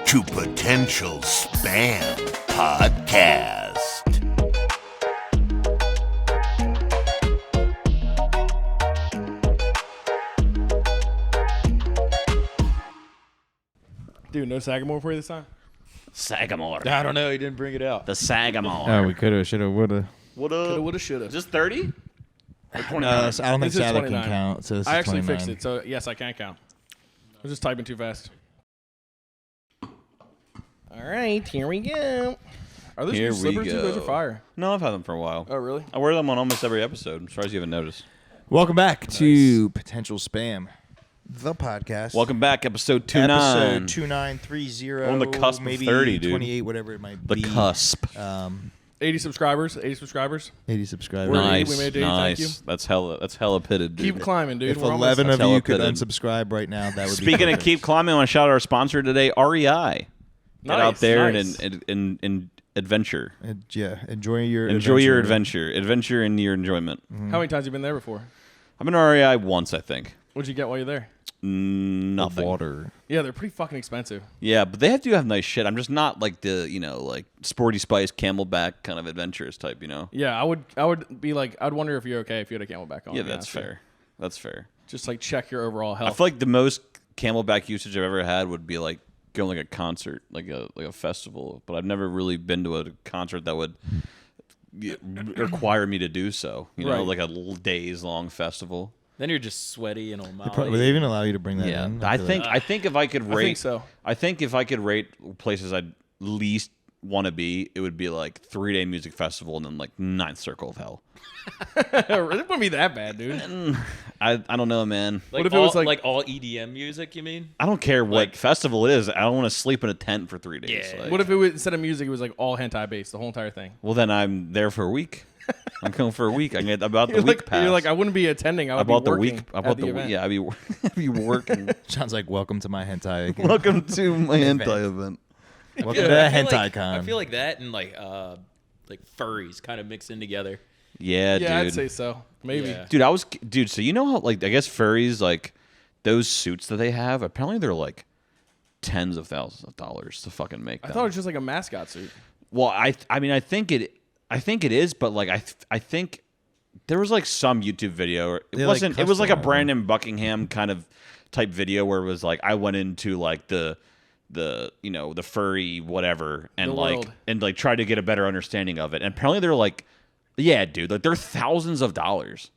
to Potential Spam Podcast. Dude, no Sagamore for you this time? Sagamore. I don't know. He didn't bring it out. The Sagamore. Oh, we coulda, shoulda, woulda. Coulda, woulda, shoulda. Is this 30? Or 29? I don't think This is Saturday can 29. count. So this I is actually 29. fixed it, so yes, I can count. I was just typing too fast. All right, here we go. Are those Here new we slippers? Dude, those go. are fire. No, I've had them for a while. Oh, really? I wear them on almost every episode. I'm surprised you haven't noticed. Welcome back to Potential Spam, the podcast. Welcome back, episode 29. Episode 2930. On the cusp of maybe 30, dude. 28, whatever it might The be. cusp. 80 subscribers. 80 subscribers. 80 subscribers. We're at Nice, 80, we made it, nice. thank you. That's hella pitted, dude. Keep climbing, dude. If We're 11 almost- of you hella could pitted. unsubscribe right now, that would be Speaking of perfect. keep climbing, I want to shout out our sponsor today, REI. Get out Nice, there nice. and adventure. Yeah, enjoy your Adventure in your enjoyment. How many times have you been there before? I've been to REI once, I think. What'd you get while you're there? Nothing. Water. Yeah, they're pretty fucking expensive. Yeah, but they do have nice shit. I'm just not like the, like Sporty Spice Camelback kind of adventurous type, Yeah, I would be like, I'd wonder if you're okay if you had a Camelback on. Yeah, to be that's honest with you. fair. That's fair. Just like check your overall I health. feel like the most Camelback usage I've ever had would be like going like a concert, like a festival. But I've never really been to a concert that would require me to do so. You know, Right. like a days long festival. Then you're just sweaty and O'Malley. Would they even allow you to bring that Yeah, in? I feel think like- I think if I could rate, I think so. I think if I could rate places I'd least want to be, it would be like 3-day music festival and then like Ninth Circle of Hell. it wouldn't be that bad, dude. I don't know, man. Like What if it all, was like- all EDM music? You mean? I don't care what Like- festival it is. I don't want to sleep in a tent for 3 days. Yeah. Like, What if it was, instead of music, it was like all hentai based, the whole entire thing? well, then I'm there for a week. I'm going for a week. I get about the You're week like, pass. you're like, I wouldn't be attending. I I would bought be the working week. I at bought the the event. yeah. I'd be working. Sounds like welcome to my hentai again. Welcome to my hentai event. Welcome to the I feel hentai like, con. I feel like that and like furries kind of mixed in together. Yeah, Yeah, dude. I'd say so. Maybe. Yeah. Dude. So you know how like I guess furries like those suits that they have. Apparently they're like tens of thousands of dollars to fucking make I them. thought it was just like a mascot suit. Well, I mean I think it is, but like I think there was like some YouTube video. It They, like, wasn't. It was like a custom Brandon Buckingham kind of type video where it was like I went into like the the furry whatever and The like world. and like tried to get a better understanding of it. And apparently they're like, yeah, dude, like they're thousands of dollars.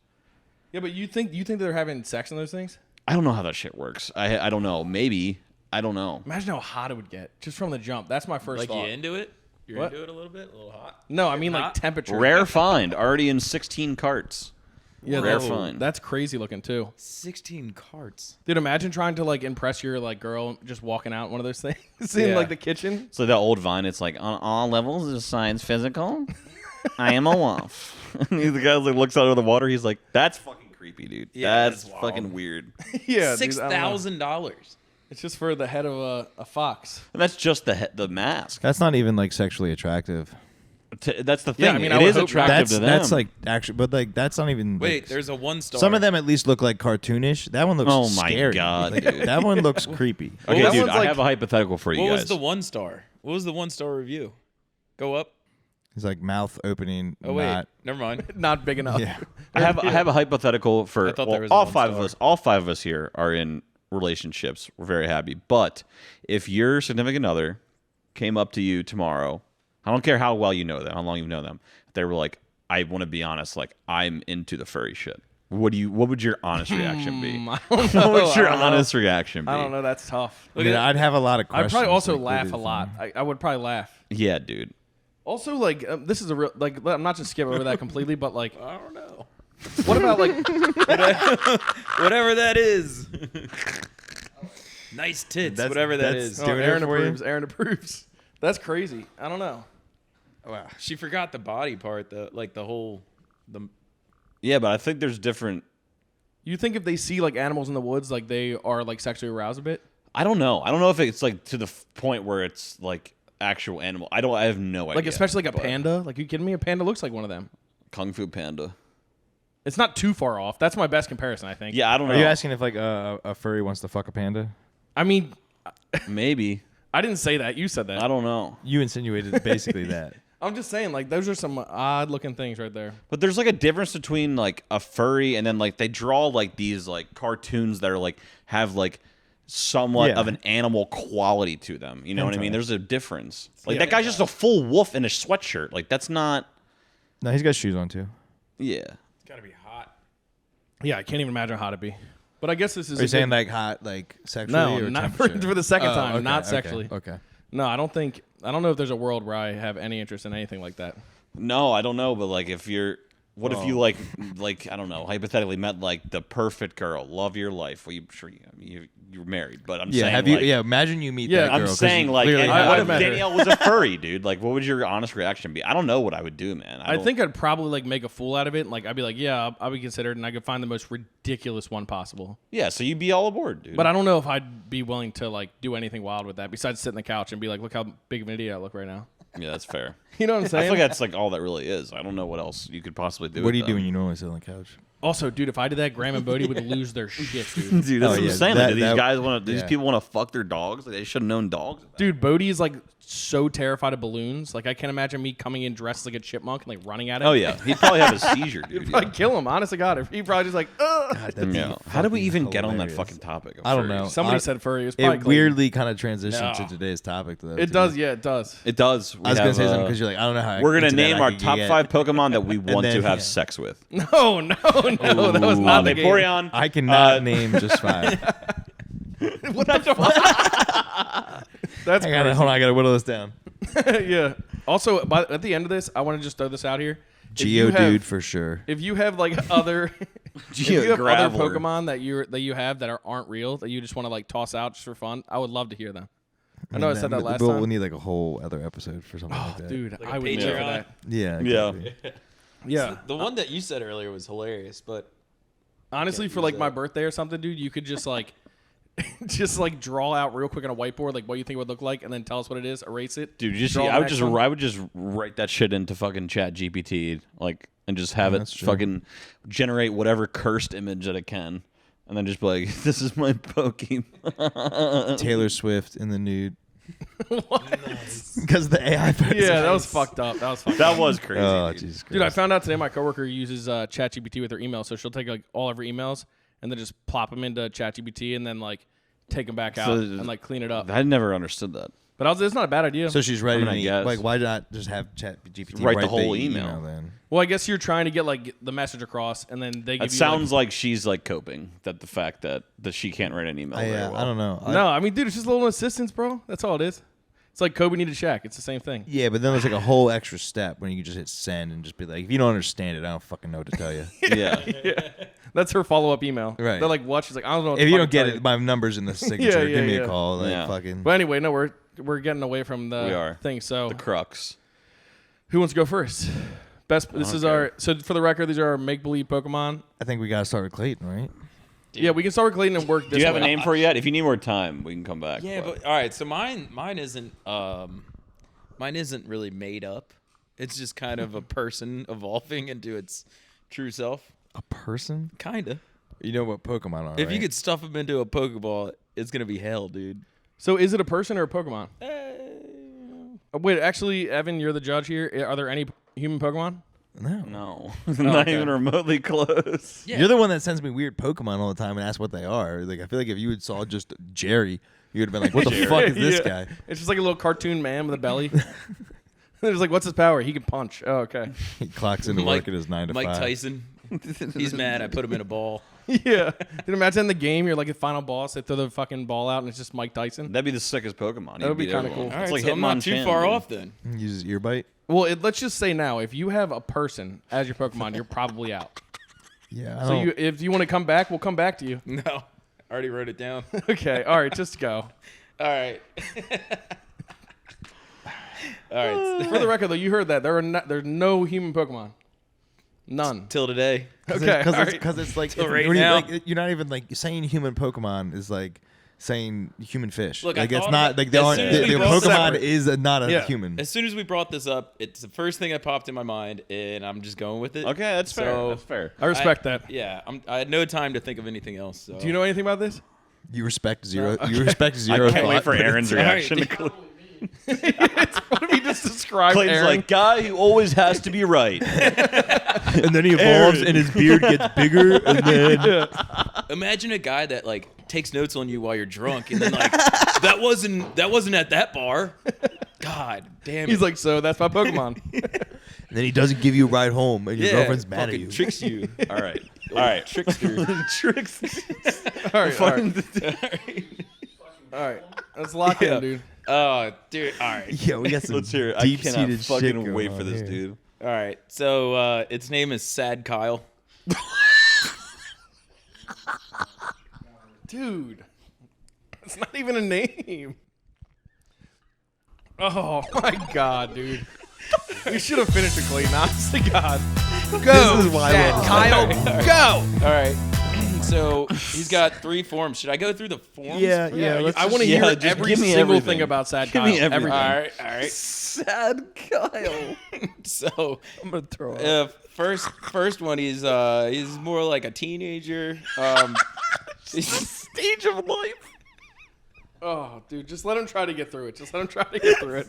Yeah, but you think they're having sex in those things? I don't know how that shit works. I don't know. Maybe I don't know. Imagine how hot it would get just from the jump. That's my first Like thought. you into it? You're What? into it a little bit? A little hot? No, I mean like Hot? temperature. Rare find, already in 16 carts. Yeah, rare that's, find. That's crazy looking too. 16 carts. Dude, imagine trying to like impress your like girl just walking out in one of those things in Yeah. like the kitchen. So that old Vine, it's like on all levels of science physical, I am a wolf. And the guy like looks out of the water. He's like, "That's fucking creepy, dude. Yeah, that's that's wild. fucking weird." Yeah, dude, I don't know. $6,000. It's just for the head of a fox. And that's just the mask. That's not even like sexually attractive. That's the thing. Yeah, I mean, I it would is hope not. attractive to them. That's like actually, but like that's not even. Wait, like, there's a 1-star. some of them at least look like cartoonish. That one looks. Oh my scary. God, Like, dude. that one looks creepy. okay, that dude. one's I like- have a hypothetical for you What guys. was the 1-star? What was the 1-star review? Go up. He's like mouth opening. Oh wait, Not, never mind. Not big enough. yeah. I have a hypothetical for I thought well, there was a all 1 five of star. us. All 5 of us here are in relationships. We're very happy. But if your significant other came up to you tomorrow, I don't care how well you know them, how long you know them, they were like, "I want to be honest. Like, I'm into the furry shit." What would your honest reaction be? I don't know. What would your I don't know. honest reaction be? I don't know. That's tough. I mean, I'd have a lot of I'd questions. probably also like, what laugh is a lot. I would probably laugh. Yeah, dude. Also, like this is a real like. I'm not just skipping over that completely, but like, I don't know. what about like? Whatever that is. Nice tits. That's- whatever that that's- is. Oh, Doing it Aaron for you? approves. Aaron approves. That's crazy. I don't know. Wow. She forgot the body part, like the whole Yeah, but I think there's different. You think if they see like animals in the woods, like they are like sexually aroused a bit? I don't know. I don't know if it's like to the point where it's like actual animal. I have no idea. Like especially like a but- panda. Like, you kidding me? A panda looks like one of them. Kung Fu Panda. It's not too far off. That's my best comparison, I think. Yeah, I don't know. Are you asking if like a furry wants to fuck a panda? I mean, Maybe. I didn't say that. You said that. I don't know. You insinuated basically that. I'm just saying, like, those are some odd looking things right there. But there's like a difference between like a furry and then like they draw like these like cartoons that are like have like somewhat Yeah. of an animal quality to them. You know what I mean? Hentai. There's a difference. Like that guy's just a full wolf in a sweatshirt. Like that's not. No, he's got shoes on too. Yeah. It's gotta be hot. Yeah, I can't even imagine how it'd be. But I guess this is. Are you a saying good- like hot, like sexually? No, or not for temperature? the second time, okay, not okay, sexually. Okay. No, I don't know if there's a world where I have any interest in anything like that. No, I don't know. But like if you're. What if you like I don't know, hypothetically met like the perfect girl, love your life? Well, you're married, but I'm Yeah. saying Have you? like, Yeah. Imagine you meet Yeah, that girl. I'm 'cause saying you like, clearly and have what I've if met her. Danielle was a furry, dude? Like, what would your honest reaction be? I don't know what I would do, man. I think I'd probably like make a fool out of it. Like I'd be like, yeah, I'll be considered, and I could find the most ridiculous one possible. yeah. So you'd be all aboard, dude. But I don't know if I'd be willing to like do anything wild with that besides sit on the couch and be like, look how big of an idiot I look right now. yeah, that's fair. You know what I'm I saying? feel like that's like all that really is. I don't know what else you could possibly do. What do you with do them. when you normally sit on the couch? Also, dude, if I did that, Graham and Bodie would lose their shit, dude. Dude, that's Oh, what yeah, I'm saying. that- Like, do these that- guys want to? Do these yeah. people want to fuck their dogs? Like, they should have known dogs. Dude, Bodie is like so terrified of balloons. Like I can't imagine me coming in dressed like a chipmunk and like running at him. Oh yeah, he'd probably have a seizure, dude. I'd kill him. Honest to God, he probably just like, ugh. God, that'd Yeah. be How did we fucking even get on that hilarious. fucking topic? of I don't furries? know. Somebody I- said furry. It was probably It Clayton. weirdly kind of transitioned No. to today's topic. Though. It does. Yeah, it does. It does. I was gonna say something because you're like, I don't know how. we're gonna into that name I our could top get. 5 Pokemon that we want then- to have yeah. sex with. No, that was not the game. Vaporeon. I cannot name just 5. What the fuck? That's Hold on, I gotta whittle this down. crazy. Yeah. Also, at the end of this, I want to just throw this out here. If you have- Geodude for sure. If you have like other, if you have other Graveler. Pokemon that you have that aren't real that you just want to like toss out just for fun, I would love to hear them. I know I said that last We'll time. need like a whole other episode for something like that. Dude, Like a I would live for Patreon? that. Yeah. Yeah. exactly. Yeah. The one that you said earlier was hilarious, but Honestly, Can't for use like my that. birthday or something, dude, you could just like, just like draw out real quick on a whiteboard like what you think it would look like, and then tell us what it is, erase it. Dude, just draw the I would next just one. I would just write that shit into fucking Chat GPT, like, and just have it that's true. fucking generate whatever cursed image that it can, and then just be like, "This is my Pokemon." Taylor Swift in the nude. Because the AI. Yeah, that was fucked up. That was fucked That up. was crazy. Oh dude. Jesus Christ. Dude, I found out today my coworker uses ChatGPT with her email, so she'll take like all of her emails and then just plop them into ChatGPT and then like take them back out So- and like clean it up. I never understood that. But it's not a bad idea. So she's writing. I guess. Like, why not just have ChatGPT Write write the whole email. then? well, I guess you're trying to get like the message across, and then they give It you. sounds like she's like coping that the fact that she can't write an email. very well. I don't know. no, I mean, dude, it's just a little assistance, bro. That's all it is. It's like Kobe needed Shaq. It's the same thing. Yeah, but then there's like a whole extra step when you can just hit send and just be like, if you don't understand it, I don't fucking know what to tell you. Yeah. That's her follow up email. Right. They're like, what? She's like, I don't know. What If to you fucking don't get tell it, my number's in the signature. yeah, Give me yeah. a call. Like, Yeah. fucking. But anyway, no, we're getting away from We the are. thing. So The crux. who wants to go first? Best. This is Okay. our. So for the record, these are our make believe Pokemon. I think we gotta start with Clayton, right? Yeah, we can start with Clayton and work this Do you have way. a name for it yet? If you need more time, we can come back. yeah, but all right. So mine isn't really made up. It's just kind of a person evolving into its true self. A person? Kinda. You know what Pokemon are? If you right? could stuff them into a Pokeball, it's gonna be hell, dude. So is it a person or a Pokemon? Wait, actually, Evan, you're the judge here. Are there any human Pokemon? No. No, not okay. even remotely close. Yeah. You're the one that sends me weird Pokemon all the time and asks what they are. Like, I feel like if you had saw just Jerry, you would have been like, "What the fuck is this Yeah. guy?" It's just like a little cartoon man with a belly. There's like, what's his power? He can punch. Oh, okay. He clocks into work at his 9 to 5. Mike Tyson. He's mad. I put him in a ball. Yeah. Dude, imagine in the game, you're like a final boss. They throw the fucking ball out, and it's just Mike Tyson. That'd be the sickest Pokemon. That would be He'd beat kinda everyone. cool. All right, It's like so I'm not Hitmonchan, too far dude. off then. Uses ear bite. Well, let's just say now, if you have a person as your Pokemon, you're probably out. Yeah. I So don't- if you want to come back, we'll come back to you. No, I already wrote it down. Okay. All right. Just go. All right. All right. For the record, though, you heard that there's no human Pokemon. None. Till today. Okay. Because all it's, right. 'cause it's like, Till if- right when you- now. like, you're not even like saying human Pokemon is like saying human fish. Look, I like it's thought not about- like they as aren't. soon as The, we the both Pokemon separate. is not a Yeah. human. As soon as we brought this up, it's the first thing that popped in my mind, and I'm just going with it. Okay, that's fair. So- That's fair. I respect that. Yeah, I had no time to think of anything else. So. Do you know anything about this? You respect zero. You respect I zero. can't wait thought, for but Aaron's it's- reaction. What if he just described Clayton's Aaron? like, guy who always has to be right. And then he evolves, and his beard gets bigger, and then Imagine a guy that like takes notes on you while you're drunk, and then like that wasn't at that bar. God damn it. He's like, so that's my Pokemon. and then he doesn't give you a ride home, and your girlfriend's mad at fucking you. tricks you. All right. Trickster. Tricks. All right, all right. All right. Let's lock in, dude. Oh, dude. All right. Yeah, we got some Let's hear it. I cannot deep-seated shit fucking going wait on for this, here. dude. All right. So its name is Sad Kyle. Dude. It's not even a name. Oh, my God, dude. We should have finished it, Clayton. Honest to God. Go, This is why I Sad love Kyle. Go. All right. So he's got 3 forms. Should I go through the forms? Yeah, yeah. Let's I want to yeah, hear just every give me single everything. thing about Sad Give Kyle. me everything. All right. Sad Kyle. So I'm gonna throw up. first one, he's more like a teenager. Stage of life. Oh, dude, just let him try to get through it. Just let him try to get through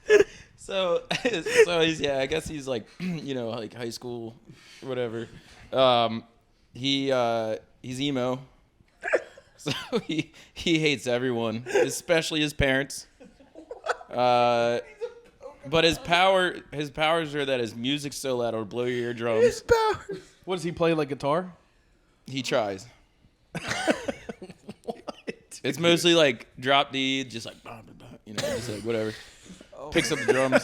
it. So he's I guess he's like like high school or whatever. He's emo. So he hates everyone, especially his parents. But his powers are that his music's so loud it'll blow your eardrums. What, does he play, like, guitar? He tries. It's mostly like drop D, just like just like whatever. Picks up the drums.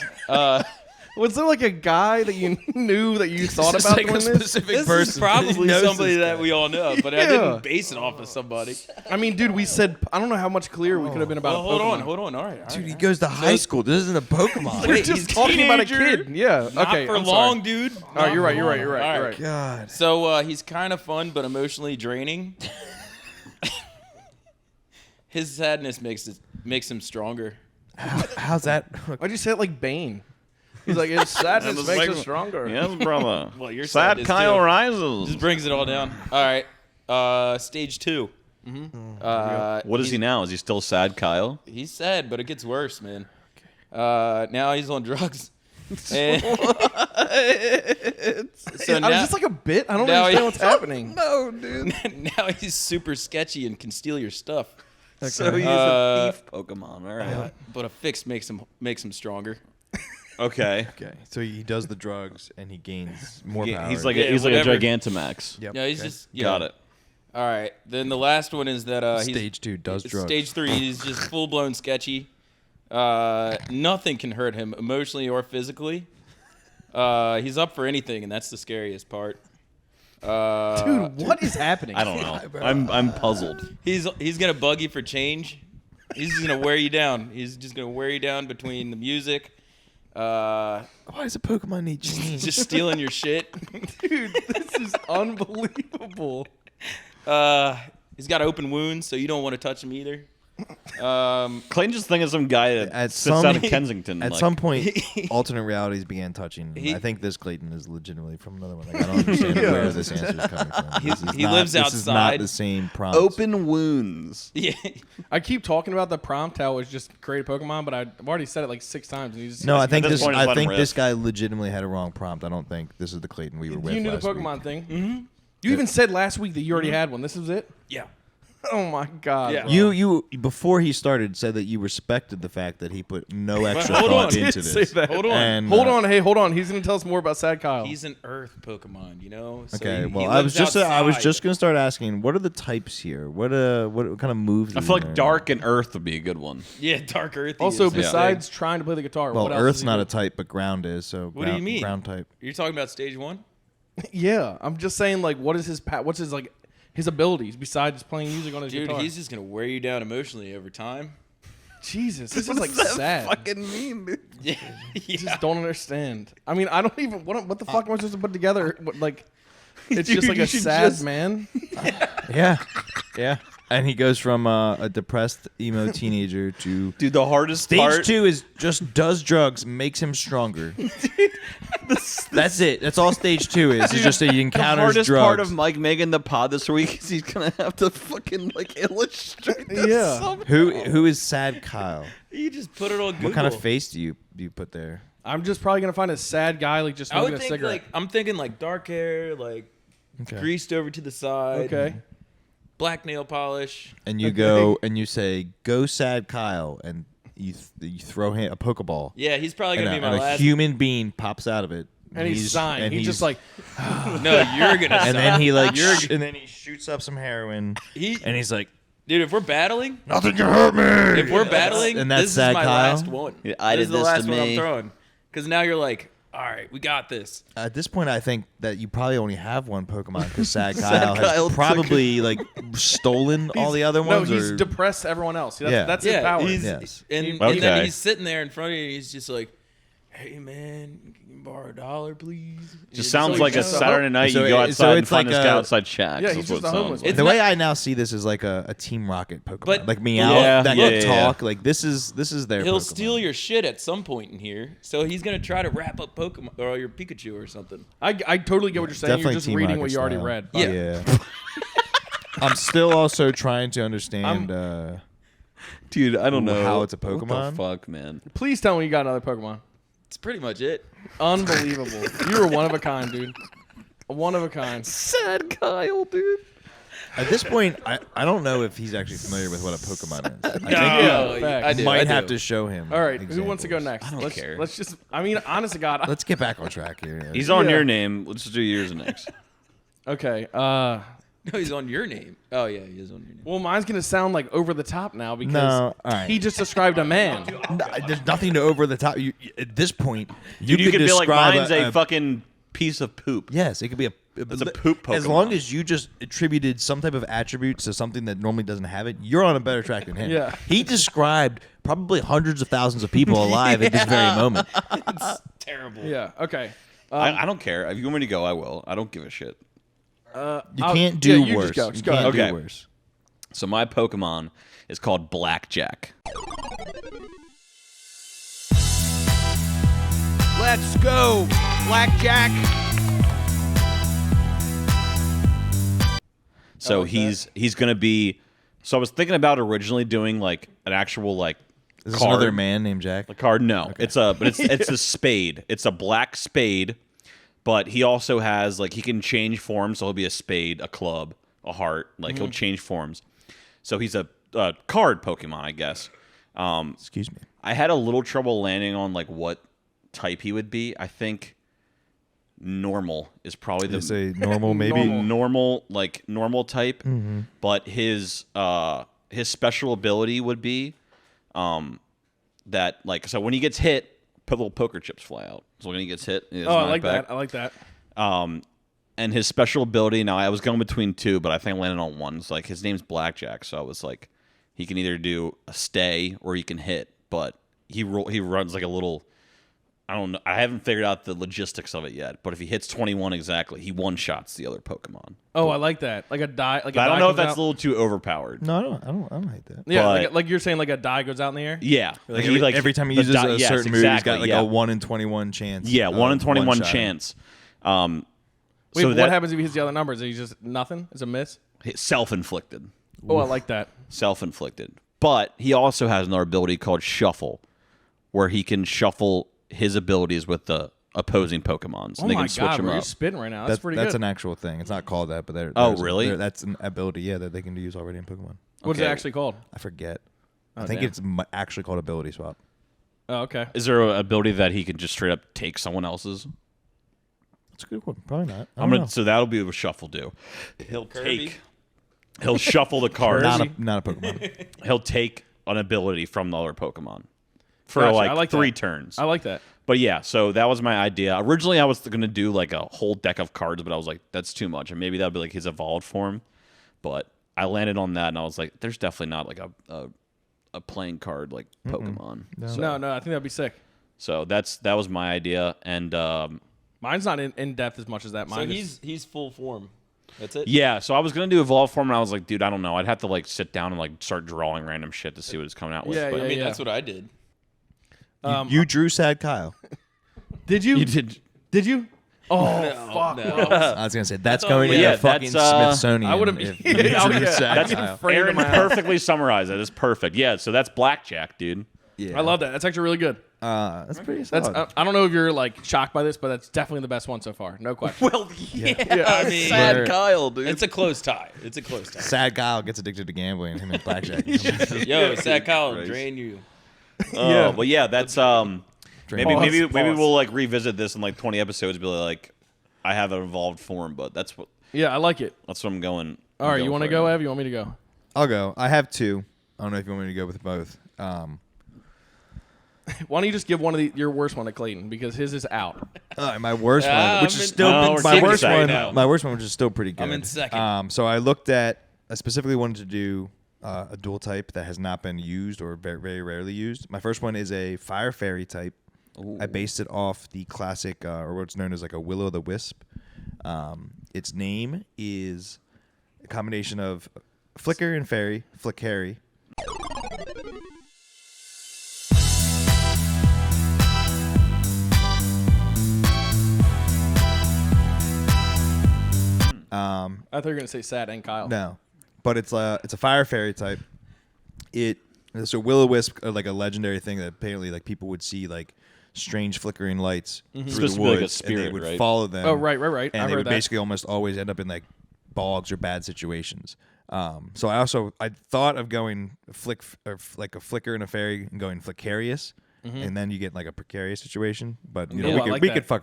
Was there, like, a guy that you knew that you thought Just about like a doing this? specific This is probably knows somebody this that guy. we all know, but I Yeah. didn't base it off of somebody. I mean, dude, we said, I don't know how much clearer we could have been about Well, Pokemon. hold on. All right. Dude, he goes to high school. This isn't a Pokemon. We're Wait, just he's talking about a teenager. kid. Yeah. Not Okay. for I'm long, sorry. dude. All right, you're right. You're right. You're right. All You're right. right. God. So he's kind of fun, but emotionally draining. His sadness makes him stronger. How's that? Why'd you say it like Bane? He's like, his sadness That was makes like- us stronger. Yes, brother. Well, your Sad sadness Kyle too. rises. Just brings it all down. All right. Stage 2. What is he now? Is he still Sad Kyle? He's sad, but it gets worse, man. Now he's on drugs. And so Is now, this like a bit? I don't now understand he- what's happening. No, dude. now he's super sketchy and can steal your stuff. So he's Uh, a thief Pokemon. All right. But a fix makes him stronger. Okay. Okay, so he does the drugs and he gains more power. He's like Yeah, he's like a whatever. Gigantamax. Yep, No, he's okay. just yeah. Got it. All right. Then the last one is that he's Stage 2 does drugs. Stage 3, he's just full blown sketchy. Nothing can hurt him emotionally or physically. He's up for anything, and that's the scariest part. Dude, what is happening? I don't know. I'm puzzled. He's gonna bug you for change. He's just gonna wear you down. He's just gonna wear you down between the music, Why does a Pokemon need change? just stealing your shit. Dude, this is unbelievable. He's got open wounds, so you don't want to touch him either. Clayton just thinking of some guy that At sits some- out of Kensington. At like, some point, alternate realities began touching. He- I think this Clayton is legitimately from another one. Like, I don't understand where this answer is coming from. He lives This is not outside. the same prompt. open wounds. Yeah, I keep talking about the prompt how it's just create a Pokemon, but I've already said it like 6 times. And you just No, I think At this this. point, just I let him think this riff. guy legitimately had a wrong prompt. I don't think this is the Clayton we were with you knew the last Pokemon week. thing. Mm-hmm. You even said last week that you already had one. This is it? yeah. Oh my God. Yeah. bro. You before he started said that you respected the fact that he put no extra hold thought on. into Did say this. that. Hold on. And, Hold on. Hey, hold on. He's going to tell us more about Sad Kyle. He's an Earth Pokemon, you know. So Okay, he well, I was lives outside. just gonna start asking, what are the types here? What kind of moves? I is feel there? like Dark and Earth would be a good one. Yeah, Dark Earth. also, is besides trying to play the guitar, Well, what else Earth's does he not do? a type, but ground is. So What do you mean? Ground type. You're talking about stage 1. Yeah, I'm just saying, like, what is his what's his like his abilities besides playing music on his Dude, guitar? he's just gonna wear you down emotionally over time. Jesus, this is like sad. mean, dude? Yeah, Just don't understand. I mean, I don't even what the fuck am I supposed to put together? What, like, it's just like a you should sad just- man. Yeah, yeah. And he goes from a depressed emo teenager to Dude, the hardest stage part. 2 is just does drugs, makes him stronger. That's it. That's all stage 2 is. It's just that he The encounters hardest drugs. part of Mike making the pod this week is he's gonna have to fucking like illustrate this. Yeah. somehow. Who is sad Kyle? You just put it on Google. What kind of face do you put there? I'm just probably gonna find a sad guy like just I smoking would a think cigarette. like I'm thinking like dark hair, like Okay. greased over to the side. Okay. Black nail polish. And you go and you say, "Go sad Kyle," and you throw him a Pokeball. Yeah, he's probably And, gonna a, be my and a last. human being pops out of it. And he's signed. He's just like, No, you're gonna. and then he like, You're- and then he shoots up some heroin, He, and he's like, dude, if we're battling, "Nothing can hurt me." if we're battling, And that's this is sad my Kyle? last one. Yeah, I this did is the this last to one me. I'm throwing. Because now you're like, all right, we got this. At this point, I think that you probably only have one Pokemon because Sad Sad Kyle Kyle has took probably like stolen all the other no, ones. he's or- depressed everyone else. That's, Yeah. that's his Yeah, power. he's Yes. and Okay. then he's sitting there in front of you, and he's just like, "Hey man, can you borrow $1, please?" Just sounds like a just a Saturday night. So you go it- outside so and it's find like this guy a- outside Shaq's. Yeah, That's he's what just it a sounds homeless like. It's the not- way I now see this is like a Team Rocket Pokemon, But- like Meow Yeah, that yeah, can yeah. talk. Like this is their. He'll Pokemon. steal your shit at some point in here, so he's gonna try to wrap up Pokemon or your Pikachu or something. I totally get what you're saying. Definitely You're just Team reading Rocket what you already style. read. Yeah. I'm still also trying to understand. Dude, I don't know how it's a What Pokemon. the fuck, man? Please tell me you got another Pokemon. It's pretty much it. Unbelievable. You were one of a kind, dude. One of a kind. Sad Kyle, dude. At this point, I don't know if he's actually familiar with what a Pokemon is. I think Yeah, we facts. I do. might I have do. to show him. All right, who wants to go examples. next? don't let's, care. Let's just. I mean, honest to God. Let's get back on track here. He's on Yeah. your name. Let's do yours next. Okay. No, he's on your name. Oh yeah, he is on your name. Well, mine's gonna sound like over the top now because No, all right. he just described a man. No, there's nothing to over the top. At this point, Dude, you could could be like, describe mine's a fucking piece of poop. Yes, it could be a. It's a poop As Pokemon. long as you just attributed some type of attributes to something that normally doesn't have it, you're on a better track than him. Yeah. He described probably hundreds of thousands of people alive at this very moment. Terrible. Yeah. Okay. I don't care. If you want me to go, I will. I don't give a shit. You can't do yeah, you worse. Just go. You Just go can't ahead. Okay. do worse. So my Pokemon is called Blackjack. Let's go, Blackjack. So like he's gonna be. So I was thinking about originally doing like an actual like Is this card. another man named Jack? A card? No, it's a spade. It's a black spade, but he also has like he can change forms. So he'll be a spade, a club, a heart. Like he'll change forms. So he's a card Pokemon, I guess. Excuse me. I had a little trouble landing on like what type he would be. I think normal is probably You the say normal, maybe. normal type. But his special ability would be that like so when he gets hit, little poker chips fly out. So when he gets hit, he doesn't Oh, I knock like back. that. I like that. And his special ability, now I was going between two, but I think I landed on one. It's like his name's Blackjack, so I was like, he can either do a stay or he can hit, but he runs like a little. I don't know. I haven't figured out the logistics of it yet, but if he hits 21 exactly, he one shots the other Pokemon. Oh, I like that. Like a die. Like a I don't die know if comes that's out. a little too overpowered. No, I don't hate that. Yeah, but- like you're saying, like a die goes out in the air. Yeah, Like, he, every time he the uses a yes, certain move, he's exactly, got like yeah. a 1 in 21 chance. Yeah, 1 in of 21 one-shotting. chance. Wait, So what that happens if he hits the other numbers? Is he just nothing? Is a miss? self-inflicted. Oh, I like that. Self-inflicted. But he also has another ability called Shuffle, where he can shuffle his abilities with the opposing Pokemons. Oh and they my can switch God, them bro, you're up. spitting right now. That's pretty That's good. an actual thing. It's not called that, but Oh, really? that's an ability, yeah, that they can use already in Pokemon. What's it okay. actually called? I forget. Oh, I think damn. it's actually called Ability Swap. Oh, okay. Is there an ability that he can just straight up take someone else's? That's a good one. Probably not. I I'm don't gonna. know. So that'll be what Shuffle do. He'll Kirby? take. He'll shuffle the cards. Not a Pokemon. He'll take an ability from the other Pokemon for Gotcha, like, I like 3 that. turns. I like that. But yeah, so that was my idea. Originally, I was gonna do like a whole deck of cards, but I was like, that's too much, and maybe that'd be like his evolved form. But I landed on that, and I was like, there's definitely not like a playing card like Pokemon. So, No, I think that'd be sick. so that was my idea, and Mine's not in depth as much as that. So Mine is he's full form. That's it. Yeah, so I was gonna do evolve form, and I was like, dude, I don't know. I'd have to like sit down and like start drawing random shit to see what it's coming out with. Yeah, but I mean, yeah. that's what I did. You drew Sad Kyle. Did you? you did. Did you? Oh, fuck. no. I was gonna say that's thought going we- to Yeah, the fucking that's, Smithsonian. I would've- if Yeah, you drew yeah. Sad That's Kyle. framed Aaron in my house. perfectly summarized it. It's perfect. Yeah, so that's blackjack, dude. Yeah. I love that. That's actually really good. That's pretty That's. solid. I don't know if you're like shocked by this, but that's definitely the best one so far. No question. Well, yeah. I mean, Sad Kyle, dude. it's a close tie. It's a close tie. Sad Kyle gets addicted to gambling, and him and blackjack. Yo, Sad Kyle, Christ. drain you. Oh, but yeah, that's maybe Pause. we'll like revisit this in like 20 episodes. Be like, I have an evolved form, but that's what Yeah, I like it. I'm going. All right, you want to go, Ev? You want me to go? I'll go. I have two. I don't know if you want me to go with both. Why don't you just give one of your worst one to Clayton because his is out. My worst Ah, one, which I'm is in- still No, we're my keeping worst second one. now. My worst one, which is still pretty good. I'm in second. So I looked at. I specifically wanted to do a dual type that has not been used or very, very rarely used. My first one is a fire fairy type. I based it off the classic, or what's known as like a will-o'-the-wisp. Its name is a combination of flicker and fairy, Flickharry. I thought you were gonna say Sad and Kyle. No, but it's a fire fairy type. So will-o'-wisp are like a legendary thing that apparently like people would see like strange flickering lights through Supposed the to be like a woods, and they spirit, would right? follow them. Oh, right. And I've they heard would that. basically almost always end up in like bogs or bad situations. So I thought of going like a flicker and a fairy and going Flickarius, and then you get like a precarious situation. But you know Yeah, I like that.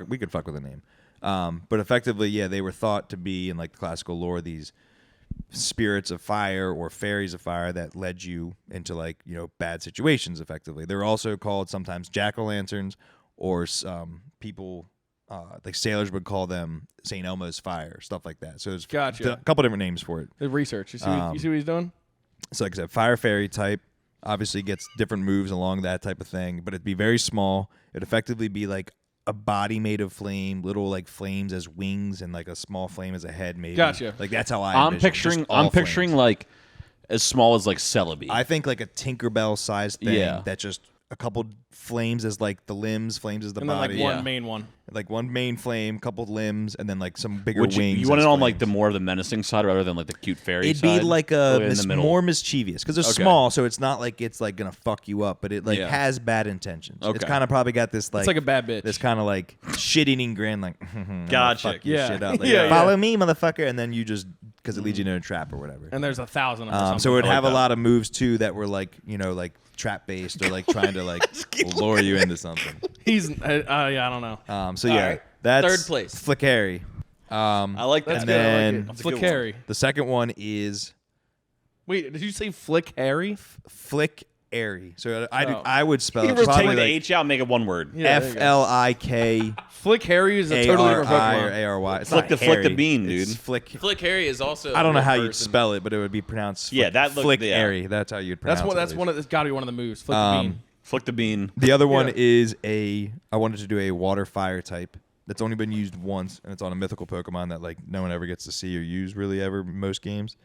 we could fuck with the name. But effectively, yeah, they were thought to be in like the classical lore these spirits of fire or fairies of fire that led you into like bad situations. Effectively, they're also called sometimes jack-o'-lanterns, or people like sailors would call them St. Elmo's fire, stuff like that. So there's Gotcha. a couple different names for it. The research. You see what he's doing? So like I said, fire fairy type obviously gets different moves along that type of thing, but it'd be very small. It'd effectively be like a body made of flame, little like flames as wings, and like a small flame as a head. Maybe. Gotcha. Like that's how I'm envision it, picturing. just all I'm picturing flames. like as small as like Celebi. I think like a Tinkerbell sized thing Yeah. that just a couple flames as like the limbs, flames as the And then body. like one Yeah. main one. Like one main flame, couple limbs, and then like some bigger Would you, wings. you want it as on like the flames. more of the menacing side rather than like the cute fairy It'd side? be like Or in the middle? more mischievous because they're Okay. small, so it's not like it's like gonna fuck you up, but it like Yeah. has bad intentions. It's Okay. kind of probably got this like It's like a bad bitch. this kind of like shit-eating grin, like I'm gonna Gotcha. fuck your Yeah. shit up. Like, Yeah, follow yeah. me, motherfucker, and then you just because it leads you into a trap or whatever. And there's 1,000 of them. or So it something. would I like have a that. lot of moves too that were like like trap based or like trying to like lure you into something. He's. Yeah, I don't know. So yeah, right. that's Third place. Flickharry. I like that. That's and good. I then- like it. That's a good Flick one. Harry. The second one is Wait, did you say Flick Harry? Flickharry. So Oh. I would spell You it ever probably take the like H out and make it one word? Yeah, there you go. Flick Flick Harry is a totally different Ari or Pokemon. Ary. It's Flick not the- flick the Harry. bean, It's dude. Flick. Flick Harry is also. I don't know a how real you'd person. spell it, but it would be pronounced. Yeah, that looked- Flick yeah. Harry. That's how you'd pronounce That's one. it. That's one of. That's got to be one of the moves. Flick the bean. Flick the bean. The other one Yeah. is I wanted to do a water fire type that's only been used once, and it's on a mythical Pokemon that like no one ever gets to see or use really ever in most games.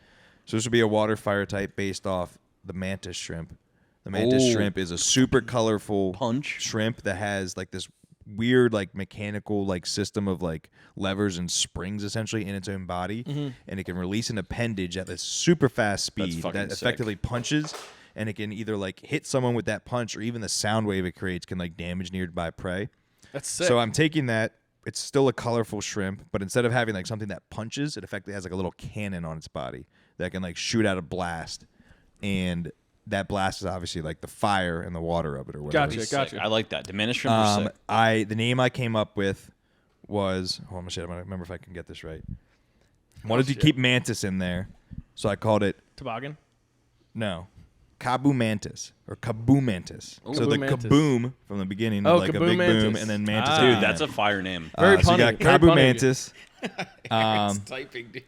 So this would be a water fire type based off the mantis shrimp. The mantis Oh. shrimp is a super colorful Punch. shrimp that has like this weird like mechanical like system of like levers and springs essentially in its own body, and it can release an appendage at this super fast speed fucking that sick. effectively punches, and it can either like hit someone with that punch or even the sound wave it creates can like damage nearby prey. That's sick. So I'm taking that. It's still a colorful shrimp, but instead of having like something that punches, it effectively has like a little cannon on its body that can like shoot out a blast, and that blast is obviously like the fire and the water of it or whatever. Gotcha. Sick. I like that. Diminished shrimp are sick. The name I came up with was I'm gonna remember if I can get this right. Wanted to shit. keep mantis in there, so I called it Toboggan. Kabumantis or Kaboomantis. So the Kaboomantis. kaboom from the beginning, Oh, like a big boom, Kaboomantis. and then mantis. Ah. at the Dude, that's a end. fire name. Very So you punny. got Very punny. Kaboomantis, It's typing, dude.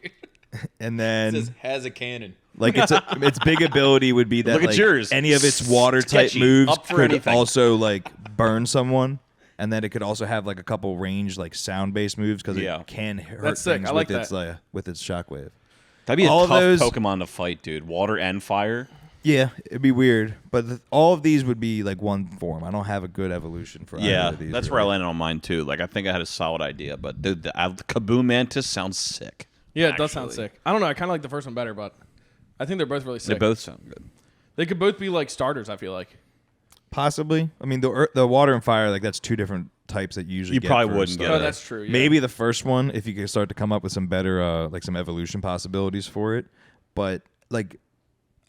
and It then says has a cannon. like its big ability would be that Look at like, yours. any of its water type Sketchy. moves Up for could anything. also like burn someone. and then it could also have like a couple range like sound based moves because Yeah. it can hurt That's sick. things I like with its shockwave. That'd be a All of tough those- Pokemon to fight, dude. Water and fire. Yeah, it'd be weird, but all of these would be like one form. I don't have a good evolution for either Yeah, of these. that's where I really. landed on mine too. Like I think I had a solid idea, but dude, the Kaboom Mantis sounds sick. Yeah, it does sound Actually. sick. I don't know. I kind of like the first one better, but I think they're both really They sick. both sound good. They could both be like starters. I feel like. Possibly. I mean, the water and fire, like that's two different types that you usually You get probably for a wouldn't get starter. Oh, that's true. Yeah. Maybe the first one, if you could start to come up with some better, like some evolution possibilities for it. But like,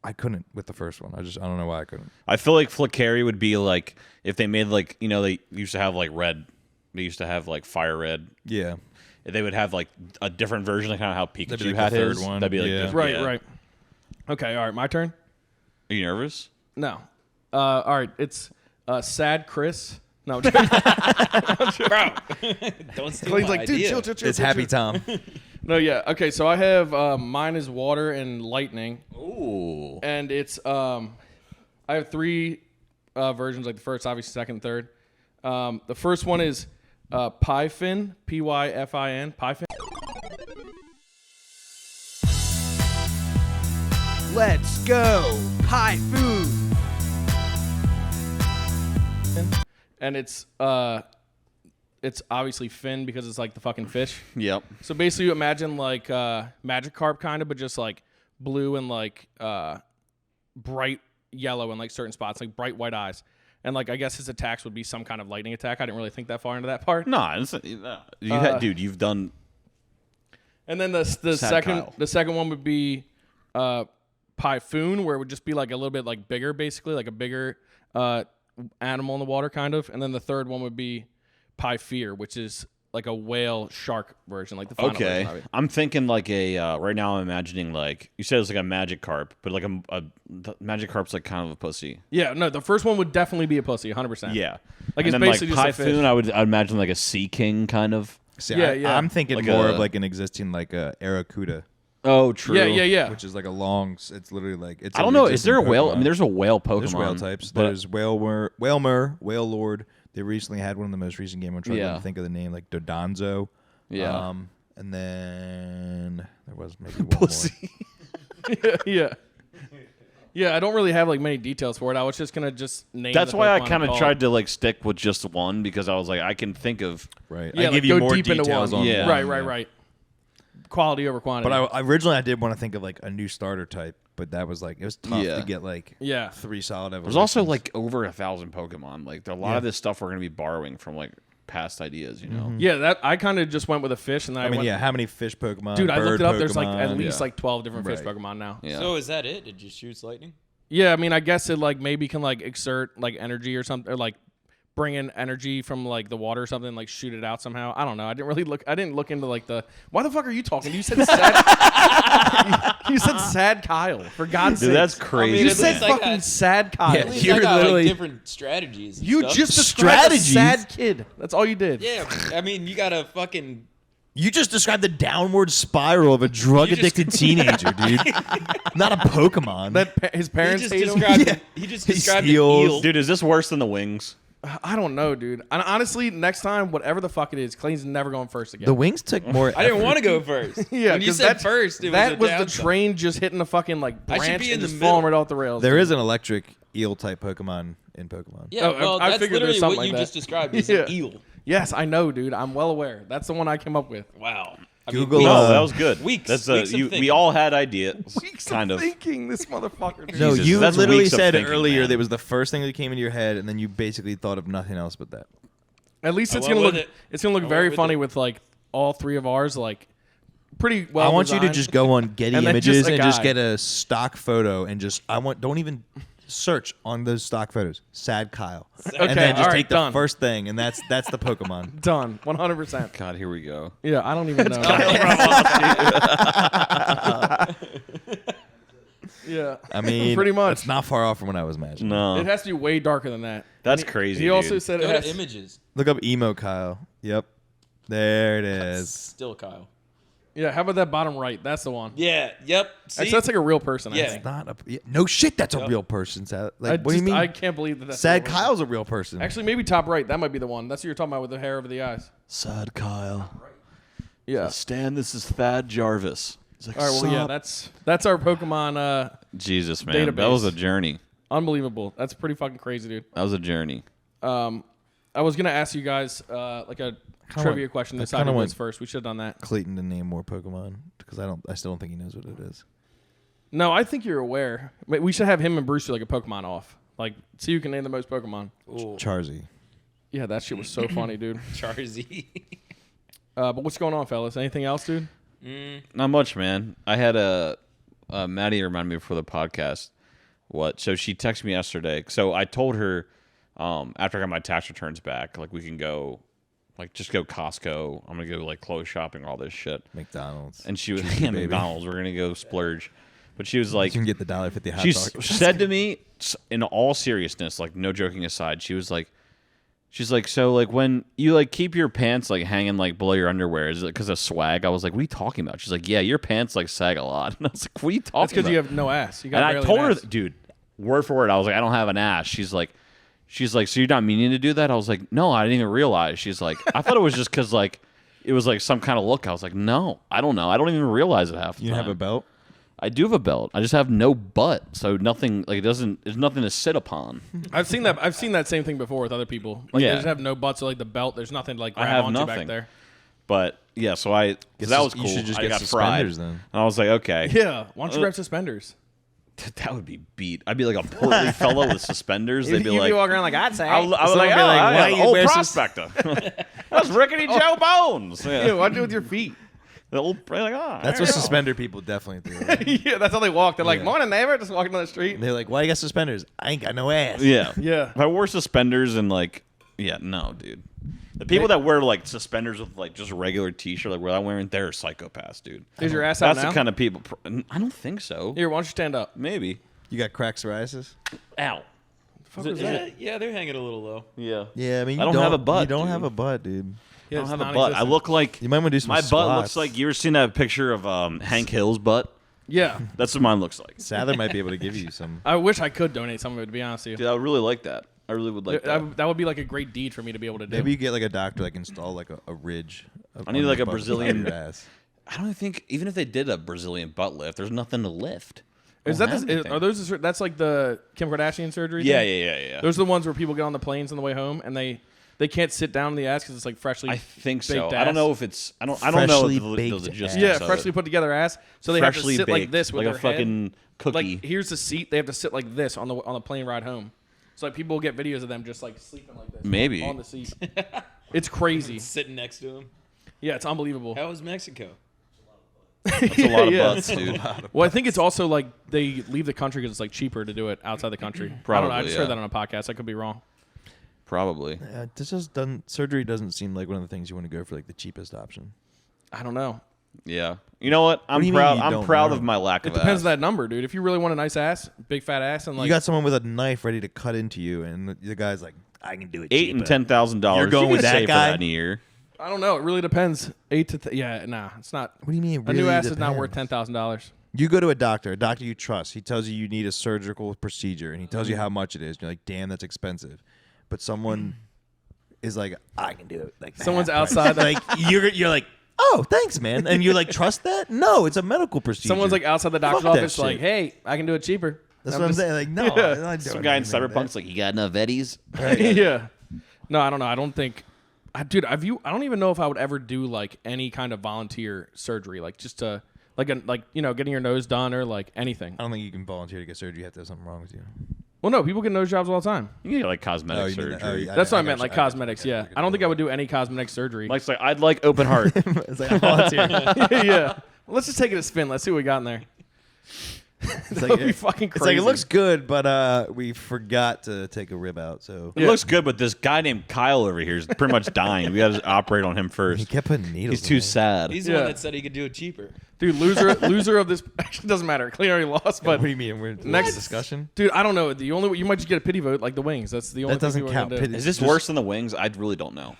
I couldn't with the first one. I don't know why I couldn't. I feel like Flickary would be like if they made like they used to have like red. They used to have like fire red. Yeah. They would have like a different version, like kind of how That'd Pikachu be like had the third his. one. That'd be like Yeah. this- Right. yeah. Right. Okay. All right. My turn. Are you nervous? No. All right. It's Sad Chris. No. I'm joking. Don't steal Clayton's my like, dude, idea. chill, chill, chill. It's chill, Happy chill. Tom. No. Yeah. Okay. So I have mine is water and lightning, Ooh. and it's I have three versions. Like the first, obviously, second, third. The first one is Pyfin, Pyfin, Pyfin. Let's go. High food. And it's obviously Finn because it's like the fucking fish. Yep. So basically, you imagine like Magikarp kind of, but just like blue and like bright yellow in like certain spots, like bright white eyes. And like I guess his attacks would be some kind of lightning attack. I didn't really think that far into that part. No, dude, you've done. And then the Kyle. second one would be Pyphoon, where it would just be like a little bit like bigger, basically like a bigger animal in the water, kind of. And then the third one would be Pyfear, which is like a whale shark version, like the final Okay, version of it. I'm thinking like a right now. I'm imagining like you said it's like a Magikarp, but like the Magikarp's like kind of a pussy. Yeah, no, the first one would definitely be a pussy, 100%. Yeah, Like, and it's then basically like just a fish. Pyphoon, I'd imagine like a Sea King kind of. See, Yeah, yeah. I'm thinking Like more a- of like an existing like Aracuda, Oh, true. Yeah. which is like a long. It's literally like it's. I an don't know. Is existing there a whale? Pokemon. I mean, there's a whale Pokemon. There's whale types. but- There's Whalmer, Whale Lord. They recently had one in the most recent game. I'm trying Yeah. to think of the name, like Dodonzo. Yeah. And then there was maybe one yeah. Yeah, I don't really have like many details for it. I was just gonna just name. That's the why I Pokemon kind and of call tried it. to like stick with just one because I was like, I can think of. more. Right. Yeah, I like, give you go more deep into details one. on Yeah. one, Right. Quality over quantity. But I originally I did want to think of like a new starter type, but that was like it was tough Yeah. to get like Yeah. 3 solid evolutions. There's also like over 1,000 Pokemon. Like a lot of this stuff we're gonna be borrowing from like past ideas. You know. yeah, that I kind of just went with a fish, and then I mean, went, yeah, how many fish Pokemon? dude, I looked bird it up. There's like Pokemon? at least Yeah. like 12 different fish Right. Pokemon now. Yeah. So is that it? It just shoots lightning? Yeah, I mean, I guess it like maybe can like exert like energy or something, or like bring in energy from like the water or something, like shoot it out somehow. I don't know. I didn't look into like the. Why the fuck are you talking? You said sad. you said sad Kyle. For God's sake. Dude, that's crazy. You at said least I fucking got- sad Kyle. Yeah, At least You're I got literally- like different strategies. And You stuff. just described a Strategies? sad kid. That's all you did. Yeah, I mean, you gotta fucking. You just described the downward spiral of a drug addicted teenager, dude. Not a Pokemon. His He parents just hate him. described. He just He described an steals. eel. Dude, is this worse than the wings? I don't know, dude. And honestly, next time, whatever the fuck it is, Clayton's never going first again. the wings took more. I didn't effort. want to go first. yeah, when you 'cause said that's- first, it that was was a the train just hitting the fucking like I should branch be in and the just middle. falling right off the rails. There dude. is an electric eel type Pokemon in Pokemon. Yeah, Oh, well, I that's figured there's literally something what you like just that. described as Yeah. an eel. Yes, I know, dude. I'm well aware. That's the one I came up with. Wow. I Google, mean, No, Uh, that was good. weeks- That's weeks of we thinking. all had ideas. kind of. thinking, this motherfucker. Dude. No, Jesus, you that's literally weeks of said thinking, earlier man. that was the first thing that came into your head, and then you basically thought of nothing else but that. At least it's went gonna look. with it. It's gonna look I went very with funny it. with like all three of ours, like pretty well. I want you to designed. just go on Getty And then Images just a and just guy. get a stock photo and just don't even search on those stock photos. Sad Kyle. Okay, and then just all right, take the done. first thing, and that's the Pokemon. done 100%. God, here we go. Yeah, I don't even know. yeah, I mean, Pretty much. It's not far off from what I was imagining. No, it has to be way darker than that. that's And crazy. He also dude. said Go it has, to images. Look up emo Kyle. Yep, there it is. Still Kyle. Yeah, how about that bottom right? That's the one. Yeah. Yep. See? Actually, that's like a real person. I Yeah. think. Not no shit. That's a real person. Sad. Like, what do you mean? I can't believe that. That's Sad a real person. Kyle's a real person. Actually, maybe top right. That might be the one. That's what you're talking about with the hair over the eyes. Sad Kyle. Yeah. Stan, this is Thad Jarvis. He's like, All right. Well, yeah. That's our Pokemon. Jesus, man. That Database. was a journey. Unbelievable. That's pretty fucking crazy, dude. That was a journey. I was gonna ask you guys like a trivia question. I Decide kinda who want- wins first. We should have done that. Clayton to name more Pokemon because I still don't think he knows what it is. No, I think you're aware. We should have him and Bruce do like a Pokemon off. Like, see who can name the most Pokemon. Charzy. Yeah, that shit was so funny, dude. Charzy. But what's going on, fellas? Anything else, dude? Not much, man. I had Maddie remind me before the podcast. What? So she texted me yesterday. So I told her after I got my tax returns back, like we can go, like just go Costco. I'm gonna go like clothes shopping, all this shit. McDonald's. And she was baby. McDonald's. We're gonna go splurge. But she was like, You can get the $1.50 hot she dog. said to me, in all seriousness, like no joking aside, she's like, so like when you like keep your pants like hanging like below your underwear, is it because of swag? I was like, what are you talking about? She's like, yeah, your pants like sag a lot. And I was like, what are you talking That's because about? you have no ass. You got And I barely told an her, ass. dude, word for word, I was like, I don't have an ass. She's like, so you're not meaning to do that? I was like, no, I didn't even realize. She's like, I thought it was just because like it was like some kind of look. I was like, no, I don't know. I don't even realize it half the You time. have a belt? I do have a belt. I just have no butt, so nothing like it doesn't. There's nothing to sit upon. I've seen that same thing before with other people. Like Yeah. they just have no butts or like the belt. There's nothing to, like I grab have onto back nothing. there. But yeah, so that was you cool. should just I get got fried. suspenders then. And I was like, okay, Yeah. Why don't you grab suspenders? that would be beat. I'd be like a portly fellow with suspenders. They'd be You'd like, be walking around like I'd say. I was like, Someone oh, be like, I why am you old wear prospector. That's Rickety Joe Bones. Yeah, Yeah. why'd you do with your feet? The old, like, oh, That's there what you go. suspender people definitely do. Right? Yeah, that's how they walk. They're like, Yeah. morning, neighbor. Just walking down the street. And they're like, why you got suspenders? I ain't got no ass. Yeah. Yeah. If I wore suspenders and like, yeah, no, dude. The people that wear like suspenders with like just regular t-shirt, like what I'm wearing, they're psychopaths, dude. Is your ass out That's now? the kind of people. I don't think so. Here, why don't you stand up? Maybe. You got crack psoriasis? Ow. Fuck was that? Yeah, they're hanging a little low. Yeah. Yeah, I mean, I don't have a butt, You don't dude. have a butt, dude. I don't it's have a butt. I non-existent. look like You might want to do some my squats. butt looks like you ever seen that picture of Hank Hill's butt? Yeah. That's what mine looks like. Sather might be able to give you some. I wish I could donate some of it, to be honest with you. Dude, I would really like that. I really would like that. That would be like a great deed for me to be able to do. Maybe you get like a doctor like install like a ridge. I need, on like, your a butt Brazilian- beside your ass. I don't think even if they did a Brazilian butt lift, there's nothing to lift. Is Don't that have the, anything. are those that's like the Kim Kardashian surgery? Yeah, thing? yeah. Those are the ones where people get on the planes on the way home and they can't sit down in the ass because it's like freshly. I think so. baked I don't ass. know if it's. I don't know Freshly the baked logistics. ass. Yeah, of freshly it. put together ass. So they Freshly have to sit baked, like this with like their a fucking head. cookie. Like here's the seat. They have to sit like this on the plane ride home. So like people will get videos of them just like sleeping like this. Maybe. on the seat. It's crazy. Sitting next to him. Yeah, it's unbelievable. How was Mexico? That's a lot of Yeah. butts, dude. Well, I think it's also like they leave the country because it's like cheaper to do it outside the country. I don't know. I Probably, just yeah. heard that on a podcast. I could be wrong. Probably. This just doesn't. Surgery doesn't seem like one of the things you want to go for like the cheapest option. I don't know. Yeah. You know what? do I'm you mean proud. you I'm don't proud know? of my lack It of depends ass. on that number, dude. If you really want a nice ass, big fat ass, and like You got someone with a knife ready to cut into you, and the guy's like, "I can do it." $8,000 and cheaper." $10,000. You're going you with can that save guy? for that in a year. I don't know. It really depends. Yeah, nah, it's not. What do you mean? It A new really ass is not worth depends? $10,000. You go to a doctor you trust. He tells you need a surgical procedure, and he tells you how much it is. You're like, "Damn, that's expensive." But someone is like, "I can do it." Like the Someone's half price. outside the- like you're like, "Oh, thanks, man," and you're like, "Trust that?" No, it's a medical procedure. Someone's like outside the doctor's Fuck that office, like, shit. "Hey, I can do it cheaper." That's I'm what I'm just- saying. Like, no, Yeah. I'm not Some doing guy in anything like Cyberpunk's like, you got enough Eddies? Yeah. No, I don't know. I don't think. Dude, I don't even know if I would ever do like any kind of volunteer surgery, like just to like getting your nose done or like anything. I don't think you can volunteer to get surgery. You have to have something wrong with you. Well, no, people get nose jobs all the time. You get like cosmetic Oh, you mean surgery. that- oh, yeah. That's what I got meant, you. like I got you. cosmetics. Yeah, I don't think I would do any cosmetic surgery. Mike's like, I'd like open heart. It's like I volunteer. yeah. Well, let's just take it a spin. Let's see what we got in there. It's That like, would be fucking it's like crazy. it looks good, but we forgot to take a rib out, so It looks good, but this guy named Kyle over here is pretty much dying. We got to operate on him he first. kept putting needles. He's too in sad. He's the Yeah. one that said he could do it cheaper. Dude, loser of this. Actually, doesn't matter. Clean already lost, it. but What do you mean? We're Next- next discussion. dude, I don't know. The only you might just get a pity vote like the wings. That's the only That doesn't thing count. people are gonna do. Is this worse than the wings? I really don't know.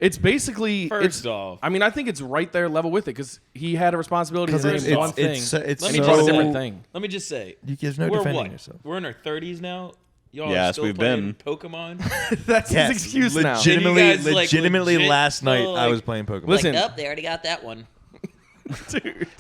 It's basically First off. I mean, I think it's right there level with it because he had a responsibility to Because do one thing. it's Let and me he just brought a say- different thing. Let me just say, there's no we're defending what? yourself. We're in our 30s now. Y'all are Yes, still we've playing been. Pokemon. That's Yes, his excuse now. legitimately, And you guys, like, legitimately legit last night still, I like- was playing Pokemon. Listen, Nope, they already got that one.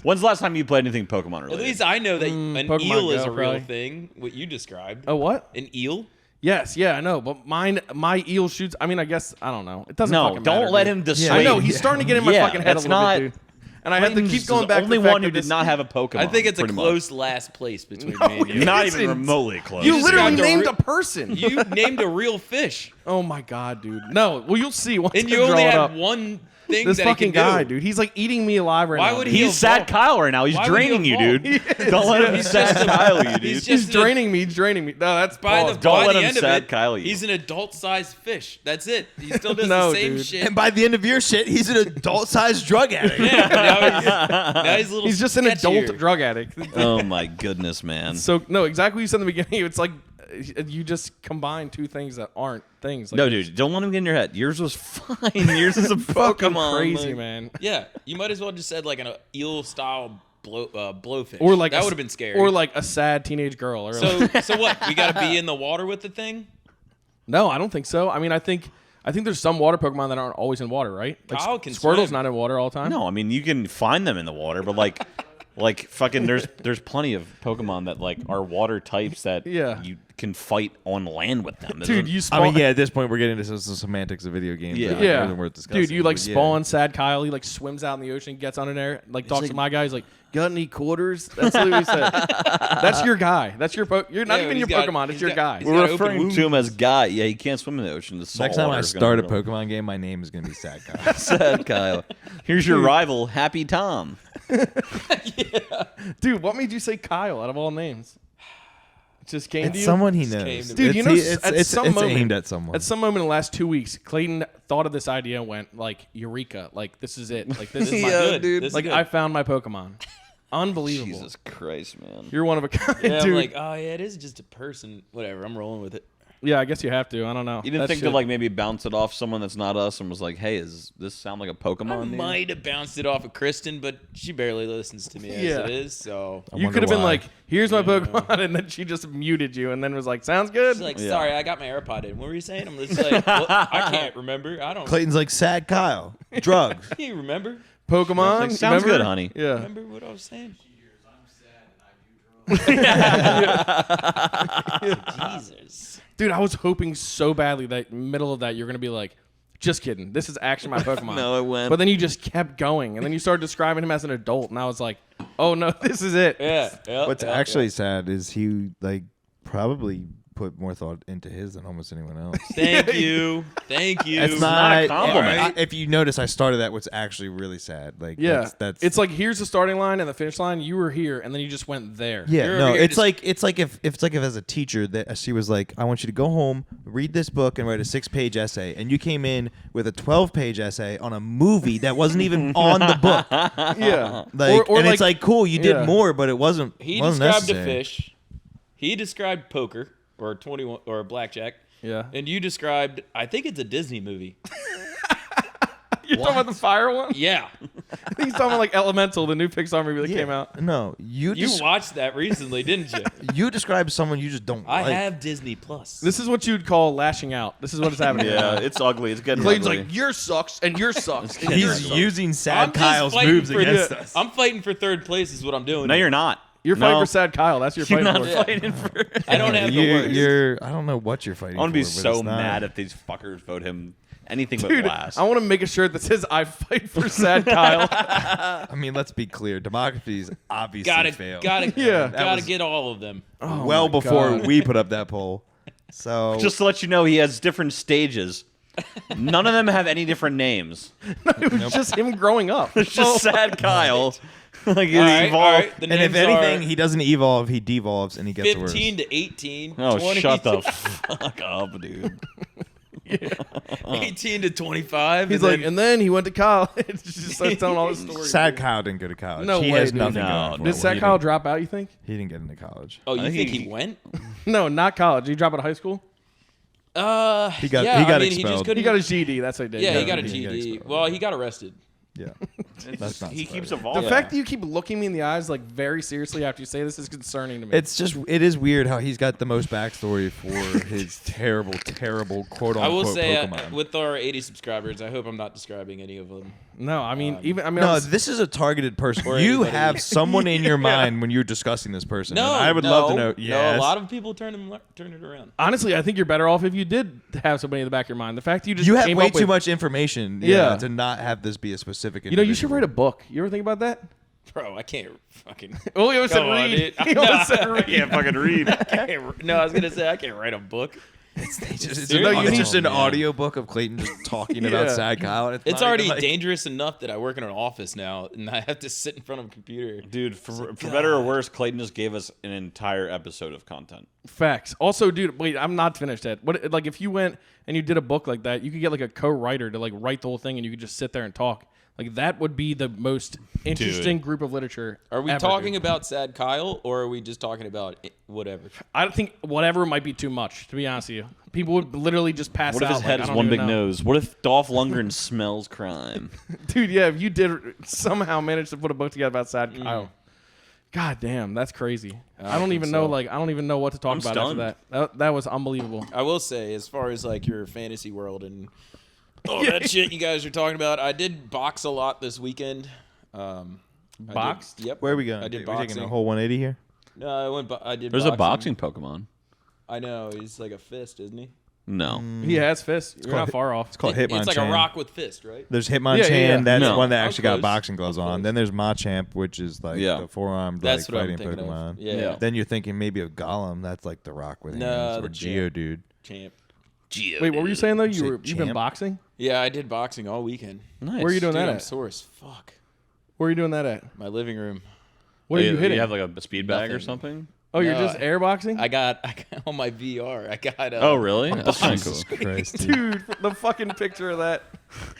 When's the last time you played anything Pokemon At related? least I know that an Pokemon eel is Go, a real probably. thing. What you described. Oh, what? An eel? Yes, yeah, I know. But my eel shoots. I mean, I guess I don't know. It doesn't. No, fucking don't matter, let dude. him dissuade. I know he's starting to get in my Yeah, fucking head a that's little not- bit, dude. And I have to Clayton's keep going the back. to only the fact one who that did this- not have a Pokemon. I think it's a pretty much. close last place between me and you. Not It's even ins- remotely close. You just literally got to named re- a person. You named a real fish, Oh my god, dude. No, well you'll see once and I you draw only it had up. one thing This that fucking he can guy, do. dude. He's like eating me alive right Why now. would dude. he He's sad evolve? Kyle right now. He's Why would he draining you, evolve? dude. Don't let him He's sad just a- Kyle you, dude. he's He's just draining me. He's draining me. No, that's By balls. the, Don't by let the him end of sad it, Kyle you. he's an adult-sized fish. That's it. He still does No, the same dude. shit. and by the end of your shit, he's an adult-sized drug addict. Yeah, now he's a little He's just an sketchier. adult drug addict. Oh my goodness, man. So no, exactly what you said in the beginning. It's like you just combine two things that aren't things. Like, No, dude, don't let him get in your head. Yours was fine. Yours is a fucking Pokemon. crazy, like- man. Yeah, you might as well just said like an eel-style blowfish. Or like that a- would have been scary. Or like a sad teenage girl. Or so like, so what? We got to be in the water with the thing. no, I don't think so. I mean, I think there's some water Pokemon that aren't always in water, right? Like Kyle can Squirtle's swim. not in water all the time. No, I mean you can find them in the water, but like fucking there's plenty of Pokemon that like are water types that Yeah. you can fight on land with them. dude, you spawn. I mean, yeah, at this point, we're getting into some semantics of video games. Yeah. that Yeah, aren't worth discussing, dude, you like but yeah. spawn sad Kyle. He like swims out in the ocean, gets under there, like talks to my guy. He's like, "Got any quarters?" That's literally what he said. That's your guy. That's your You're not Yeah, even he's your got- Pokemon. It's he's your got- guy. he's We're got open referring wounds. to him as Guy. Yeah, he can't swim in the ocean. The salt Next time I water's gonna start a hurt him. Pokemon game, my name is going to be Sad Kyle. Sad Kyle. Here's your rival, Happy Tom. Dude, what made you say Kyle out of all names? It just came to It's you. someone he Just came knows. to me. Dude, you know, at some it's moment, aimed at someone. At some moment in the last 2 weeks, Clayton thought of this idea and went like, "Eureka! Like this is it. Like this is my good. This is Like good. I found my Pokemon. Unbelievable. Jesus Christ, man. You're one of a kind, Yeah, dude. I'm like, oh yeah, it is just a person. Whatever, I'm rolling with it. Yeah, I guess you have to. I don't know. You didn't That think shit- to like maybe bounce it off someone that's not us and was like, "Hey, is this sound like a Pokemon?" I to you? might have bounced it off of Kristen, but she barely listens to me as Yeah. it is. So you wonder could have been why. like, "Here's my Pokemon," and then she just muted you, and then was like, "Sounds good." she's like, Yeah. sorry, I got my AirPod in. What were you saying? I'm just like, well, I can't remember. I don't. Clayton's like Sad Kyle. Drugs. Can you remember? Pokemon. Like, sounds remember? good, honey. Yeah. Remember what I was saying? Jesus. Dude, I was hoping so badly that middle of that you're gonna be like, "Just kidding. This is actually my Pokemon." No, it went. But then you just kept going, and then you started describing him as an adult, and I was like, "Oh no, this is it." Yeah. yeah What's yeah, actually sad is he like probably put more thought into his than almost anyone else. yeah. Thank you. Thank you. It's not a compliment. If you notice, I started that. What's actually really sad? Like, Yeah, that's it's like here's the starting line and the finish line. You were here, and then you just went there. yeah. You're No, over here it's just- like if as a teacher that she was like, I want you to go home, read this book, and write a 6-page essay, and you came in with a 12-page essay on a movie that wasn't even on the book. yeah. Like, and it's like cool, you did yeah. more, but it wasn't. He wasn't described a necessary. fish. He described poker or 21 or blackjack. yeah. And you described, I think it's a Disney movie. You're talking about the fire one? Yeah. He's talking about like Elemental, the new Pixar movie that Yeah. came out. No, you You watched that recently, didn't you? you describe someone you just don't I like. have Disney Plus. This is what you'd call lashing out. This is what is happening. Yeah, it's ugly. It's getting Clayton's ugly. like, "Yours sucks, and yours sucks." and yours He's sucks." using Sad I'm just Kyle's fighting moves for against the- us. I'm fighting for third place is what I'm doing. no, here. you're not. You're no. fighting for Sad Kyle. That's your You're fighting not for. fighting for. I don't have the words. You're. I don't know what you're fighting. I want to be for, but so it's not. mad if these fuckers vote him anything but Dude, last. I want to make a shirt that says "I fight for Sad Kyle." I mean, let's be clear. Democracy's obviously Gotta failed. Yeah. gotta was- get all of them. well my before God. we put up that poll. So Just to let you know, he has different stages. None of them have any different names. It was just him growing up. It's just Sad Kyle. like he's All right, evolved. all right. The and if names anything, are he doesn't evolve. He devolves and he gets 15 worse. to 18. Oh, 20 shut the to- fuck up, dude. 18 to 25. He's and like, then- and then he went to college. Just starts telling all his stories. Sad Kyle didn't go to college. No he way, has dude. nothing No, going for no. Did him. Sad He Kyle didn't- drop out? You think? He didn't get into college. oh, you I think think he went? No, not college. He dropped out of high school. He got yeah, he I mean, he just expelled. couldn't. He got a GD. That's what he did. yeah, he got a he got GD. expelled. Well, he got arrested. Yeah, that's not. He keeps surprising. evolving. The fact that you keep looking me in the eyes like very seriously after you say this is concerning to me. It is weird how he's got the most backstory for his terrible quote unquote I will say, Pokemon. with our 80 subscribers, I hope I'm not describing any of them. no, I mean I mean no, I'm this is a targeted person. Or You anybody. have someone in your mind when you're discussing this person. No, and I would love to know. No, Yes. a lot of people turn it around. honestly, I think you're better off if you did have somebody in the back of your mind. The fact that you just You have came way up too with, much information. Yeah. To not have this be a specific. You know, you should individual. write a book. You ever think about that? Bro, I can't fucking. Oh, he almost said Come on, read. dude. He almost said I read. can't fucking read. No, I was gonna say I can't write a book. It's Seriously? just an Oh, man. audio book of Clayton just talking about Yeah. Sad Kyle. And It's not already even like- dangerous enough that I work in an office now, and I have to sit in front of a computer. Dude, for better or worse, Clayton just gave us an entire episode of content. Facts. Also, dude, wait, I'm not finished yet. What like if you went and you did a book like that, you could get like a co-writer to like write the whole thing, and you could just sit there and talk. Like that would be the most interesting group of literature. Are we ever, talking dude. about Sad Kyle, or are we just talking about whatever? I don't think whatever might be too much. To be honest with you, people would literally just pass What if out. his head like, is I don't one even big know. nose? What if Dolph Lundgren smells crime? Dude, yeah, if you did somehow manage to put a book together about Sad Mm. Kyle. God damn, that's crazy. I don't think even know so. I don't even know what to talk I'm about stunned. after that. That was unbelievable. I will say, as far as like your fantasy world and all that shit you guys are talking about, I did box a lot this weekend. I did- Boxed? Yep. Where are we going? I did We're taking boxing. a whole 180 here. No, I went. I did. There's a boxing Pokemon. I know he's like a fist, isn't he? No. He has fists. You're called not far off. It's called It's Hitmonchan. like a rock with fist, right? There's Hitmonchan. Yeah, yeah, yeah. That's No. the one that I was actually got close. boxing gloves I was on. close. Then there's Machamp, which is like Yeah. the four-armed That's like what I'm fighting thinking Pokemon. of. Yeah. Yeah. Then you're thinking maybe of Golem. That's like the rock with No, hands. Or the champ. Geodude. Champ. Wait, what were you saying though? Say You've been champ. boxing? Yeah, I did boxing all weekend. Nice. Where are you doing Dude, that I'm at? sore as fuck. Where are you doing that at? My living room. What are you hitting? You have like a speed bag or Nothing. something? Oh, you're No, just airboxing? I got on my VR. I got. Oh, really? That's kind of cool. Jesus Christ, dude. Dude, the fucking picture of that.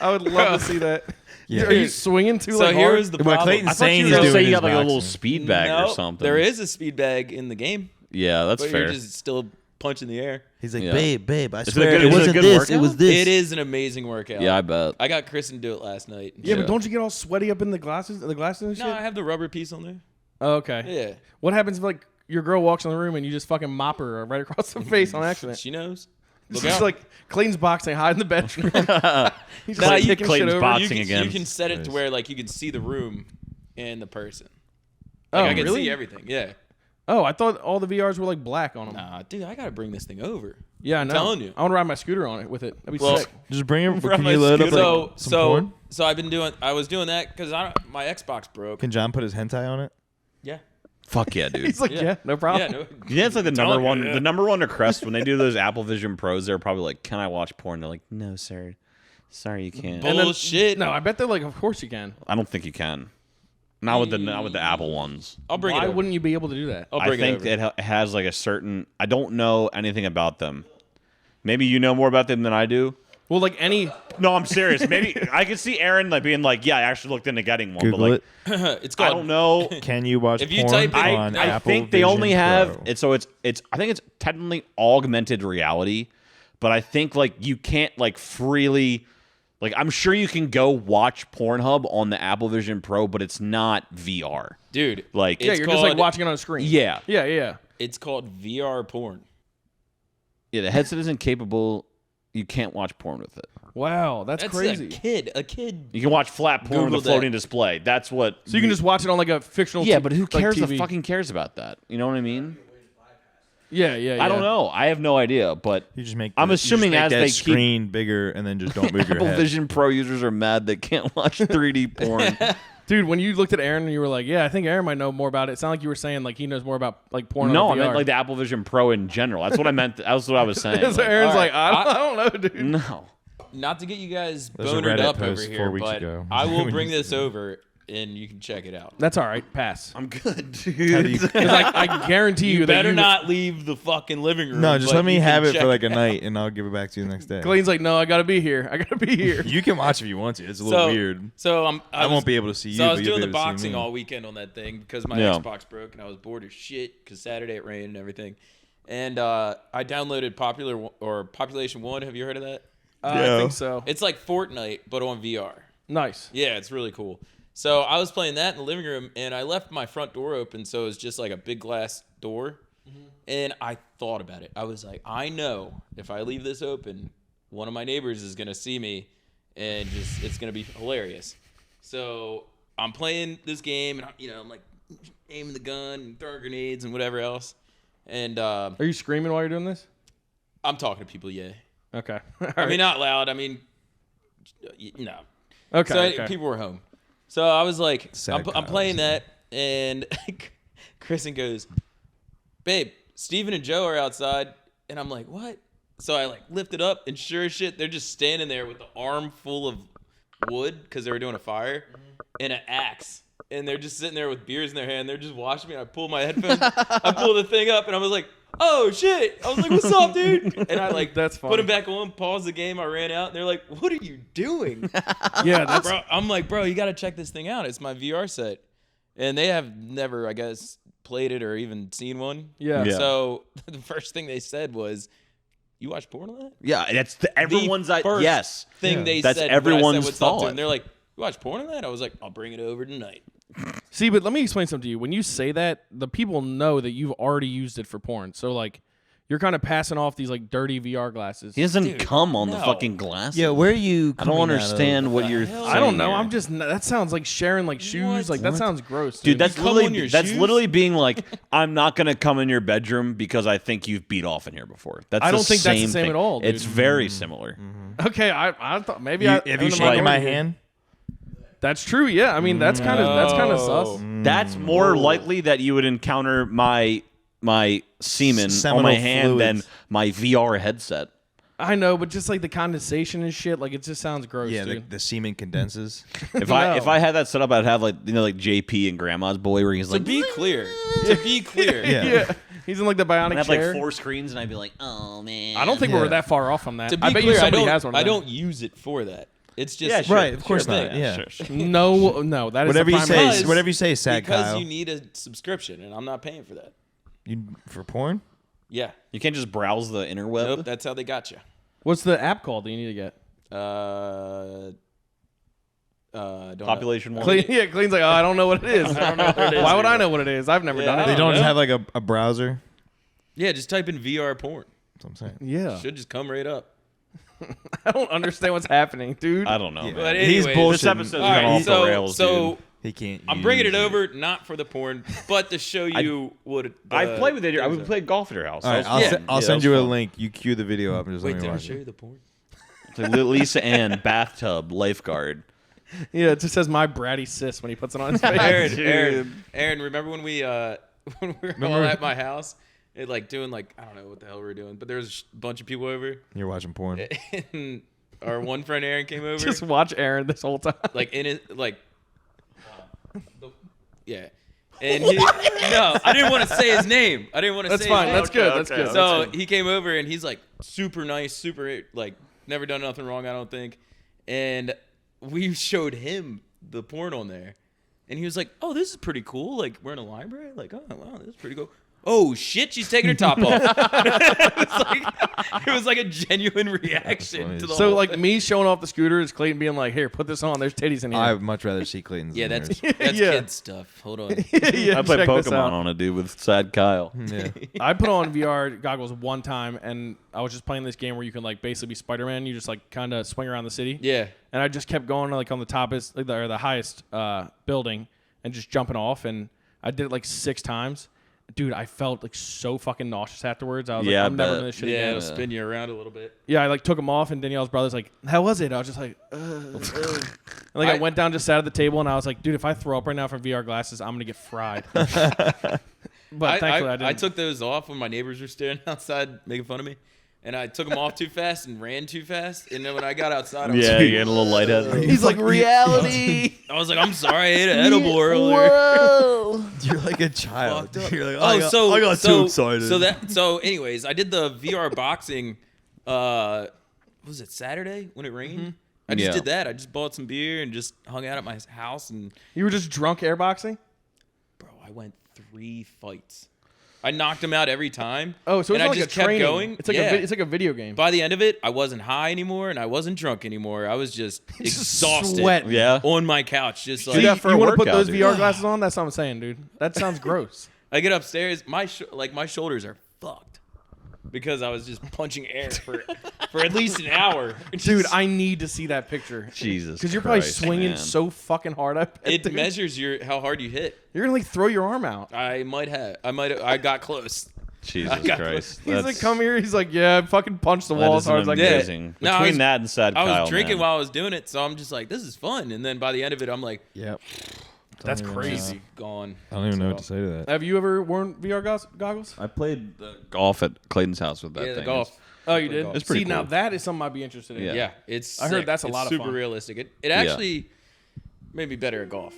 I would love to see that. Yeah. Are you swinging too So like here hard? was the What problem. Clayton's I thought saying you he's were gonna doing say you his got like a little boxing. speed bag No, or something. There is a speed bag in the game, Yeah, that's but fair. you're just still punching the air. He's like, Yeah. babe, I it a swear good- it is it a wasn't good this. workout? It was this. It is an amazing workout. Yeah, I bet. I got Kristen to do it last night. Yeah, Yeah. but don't you get all sweaty up in the glasses and shit? No, I have the rubber piece on there. Oh, okay. Yeah. What happens if like your girl walks in the room and you just fucking mop her right across the face on accident? She knows. It's Look just out. like Clayton's boxing, hide in the bedroom. He's just Nah, like you- kicking shit Clayton's over. boxing you again. can set it to where like you can see the room and the person. Oh, Like, I can really? see everything. Yeah. Oh, I thought all the VRs were like black on them. Nah, dude, I gotta bring this thing over. Yeah, I know. telling you. I want to ride my scooter on it with it. That'd be Well, sick. Just bring it. From Can my you load up scooter. like, So some porn? so I was doing that because my Xbox broke. Can John put his hentai on it? Yeah. Fuck yeah, dude. He's like, yeah, no Yeah. problem. No, Yeah, it's like the number telling you, one. yeah. The number one request when they do those Apple Vision Pros, they're probably like, "Can I watch porn?" They're like, "No, sir. Sorry, you can't." And then- Bullshit. No, I bet they're like, of course you can. I don't think you can. Not with the Apple ones. I'll bring Why it over. wouldn't you be able to do that? I'll I bring think it over. it has like a certain. I don't know anything about them. Maybe you know more about them than I do. Well, like any. No, I'm serious. Maybe I could see Aaron like being like, "Yeah, I actually looked into getting one," Google but like, it. It's I called. don't know. Can you watch If you porn type in- on I Apple think they Vision only have Pro? it's so it's I think it's technically augmented reality, but I think like you can't like freely like I'm sure you can go watch Pornhub on the Apple Vision Pro, but it's not VR. Dude. Like Yeah, It's you're just like called- watching it on a screen. yeah. Yeah, yeah. It's called VR porn. Yeah, the headset isn't capable. You can't watch porn with it. Wow, that's crazy. A kid. You can watch flat porn Google with a floating that. display. That's what So you can just watch it on like a fictional. Yeah, but who cares Like the TV. fucking cares about that? You know what I mean? Yeah, yeah, yeah. I don't know. I have no idea, but You just make. I'm you just assuming make as that they keep- screen bigger and then just don't move your Apple head. Vision Pro users are mad they can't watch 3D porn. Dude, when you looked at Aaron and you were like, "Yeah, I think Aaron might know more about it." It sounded like you were saying like he knows more about like porn. No, I on VR. meant like the Apple Vision Pro in general. That's what I meant. That's what I was saying. So Like, Aaron's alright, like, I don't know, dude. no. Not to get you guys There's a bonered Reddit up over post here, 4 weeks but ago. I will When bring you this said- over and you can check it out. That's all right. Pass. I'm good, How do dude. you- Because I guarantee you, that Better you not leave the fucking living room. no, just but let me you can have it check for like a out. night, and I'll give it back to you the next day. Clayton's like, no, I gotta be here. I gotta be here. You can watch if you want to. It's a little weird. So I won't be able to see you. So I was but you'll doing be the able to see boxing me. all weekend on that thing because my Yeah. Xbox broke and I was bored as shit because Saturday it rained and everything. And I downloaded Population One. Have you heard of that? I think so. It's like Fortnite, but on VR. Nice. Yeah, it's really cool. So I was playing that in the living room, and I left my front door open, so it was just like a big glass door. And I thought about it. I was like, I know if I leave this open, one of my neighbors is gonna see me, and it's gonna be hilarious. So I'm playing this game, and I'm like aiming the gun, and throwing grenades, and whatever else. And Are you screaming while you're doing this? I'm talking to people. Yeah, Okay. I mean not loud. I mean, no. Okay. So okay. people were home. So I was like, Sad I'm Kyle, playing so. that, and Kristen goes, babe, Steven and Joe are outside. And I'm like, what? So I like lift it up, and sure as shit, they're just standing there with the arm full of wood because they were doing a fire and an axe. And they're just sitting there with beers in their hand. They're just watching me. I pull my headphones, I pull the thing up, and I was like, oh shit. I was like, what's up, dude? And I like That's put funny. it back on, pause the game. I ran out, and they're like, what are you doing? Yeah, that's Bro, I'm like, bro, you got to check this thing out. It's my VR set. And they have never, I guess, played it or even seen one. yeah. Yeah. So the first thing they said was, you watch porn on that? Yeah, that's everyone's The first yes. thing they That's said. when I said, everyone's "What's up to thought. them?" They're like, you watch porn on that? I was like, I'll bring it over tonight. See, but let me explain something to you. When you say that, the people know that you've already used it for porn. So like, you're kind of passing off these like dirty VR glasses. He doesn't Dude, come on the no. fucking glass. Yeah, where are you? I don't coming out understand of? what you're. hell? I don't know. saying I'm here. just that sounds like sharing like shoes. What? Like that What? sounds gross, Dude, that's come on literally your that's shoes? literally being like, I'm not gonna come in your bedroom because I think you've beat off in here before. That's I the don't think that's the same thing. at all, dude. It's very similar. okay. I thought maybe You, I have you I'm the shaken my minority here. hand? That's true. Yeah. I mean, that's kind of sus. That's more likely that you would encounter my semen on Seminal my hand fluids. than my VR headset. I know, but just like the condensation and shit, like it just sounds gross, Yeah, dude. the semen condenses. If No. I had that set up, I'd have like like JP and Grandma's Boy, where he's To like, be clear, Yeah. yeah. He's in like the bionic I'd have chair. like 4 screens, and I'd be like, oh man. I don't think Yeah. we're that far off from that. to be I bet clear, you I somebody don't, has one. Of I them. don't use it for that. It's just Yeah, sure, Right, of course sure, not. Yeah. sure. No, that is Whatever the you say, primary- Because- whatever you say, sad because Kyle. you need a subscription, and I'm not paying for that. You for porn? Yeah. You can't just browse the interweb. Nope, that's how they got you. What's the app called that you need to get? Don't know. Population one. Clean, yeah, Clean's like, oh, I don't know what it is. I don't know what it is. Why would I know what it is? I've never Yeah, done I it. They don't know. just have like a browser. Yeah, just type in VR porn. That's what I'm saying. Yeah, Should just come right up. I don't understand what's happening, dude. I don't know. Yeah. man. But He's anyways, bullshitting. This episode's All gone right, off the rails, dude. He can't. I'm bringing it use over not for the porn, but to show you what I've played with it. I would play golf at your house. All right, That I'll, was se- fun. I'll Yeah, send that you was a fun. link. You cue the video up and just Wait, let me did I watch show it. you the porn? It's like Lisa Ann, bathtub, lifeguard. Yeah, it just says my bratty sis when he puts it on his face. Aaron, remember when we when we were all at my house, and like doing like I don't know what the hell we were doing, but there was a bunch of people over, You're watching porn. and our one friend Aaron came over, Just watch Aaron this whole time. like in it, like yeah, and he, no, I didn't want to say his name. I didn't want to That's say fine. His name. That's good. That's okay. good. So he came over and he's like super nice, super like never done nothing wrong, I don't think. And we showed him the porn on there, and he was like, "Oh, this is pretty cool. Like we're in a library. Like, oh wow, this is pretty cool." Oh shit, she's taking her top off. it was like a genuine reaction funny. to the So whole like thing. me showing off the scooter is Clayton being like, "Here, put this on. There's titties in here." I'd much rather see Clayton's. Yeah, than that's yours. Yeah. kid stuff. Hold on. yeah, I play check this Pokemon out. on it, dude, with Sad Kyle. Yeah. I put on VR goggles one time, and I was just playing this game where you can like basically be Spider-Man. You just like kind of swing around the city. Yeah. And I just kept going like on the toppest like, or the highest building and just jumping off, and I did it like 6 times. Dude, I felt like so fucking nauseous afterwards. I was Yeah, I like, I'm never bet. doing this shit Yeah, again. it'll spin you around a little bit. Yeah, I like took them off, and Danielle's brother's like, "How was it?" I was just like, And like I went down, just sat at the table, and I was like, "Dude, if I throw up right now from VR glasses, I'm gonna get fried." But thankfully, I didn't. I took those off when my neighbors were standing outside making fun of me. And I took them off too fast and ran too fast. And then when I got outside, I was, Yeah, you get a little lightheaded. He's like, reality. I was like, I'm sorry, I ate an edible earlier. Whoa. You're like a child. Fucked up. You're like, Oh, so I got so, too excited. So anyways, I did the VR boxing. Was it Saturday when it rained? I just Yeah. did that. I just bought some beer and just hung out at my house. And You were just drunk airboxing? bro, I went 3 fights. I knocked him out every time. Oh, so it's and I like just a kept training. going. It's like it's like a video game. By the end of it, I wasn't high anymore and I wasn't drunk anymore. I was just exhausted sweating. Yeah. on my couch. Just Do like that for you a want to put workout, those dude. VR glasses on? That's what I'm saying, dude. That sounds gross. I get upstairs, my shoulders are fucked because I was just punching air for at least an hour. Dude, I need to see that picture. Jesus Because you're probably Christ, swinging man. so fucking hard up. It measures how hard you hit. You're gonna like throw your arm out. I got close. Jesus got- Christ. He's like, come here. He's like, yeah, fucking punch the That wall is as hard as I can. amazing. No, I Between was- that and Sad I was Kyle, drinking man. while I was doing it, so I'm just like, this is fun. And then by the end of it, I'm like, Yep. That's Don't even, crazy. gone. I don't even know what to say to that. Have you ever worn VR goggles? I played golf at Clayton's house with that Yeah, thing. the golf. Oh, you did? golf. It's pretty See, now cool. that is something I'd be interested in. Yeah. Yeah, it's. I heard sick. that's a It's lot of super fun. realistic. It actually made me better at golf.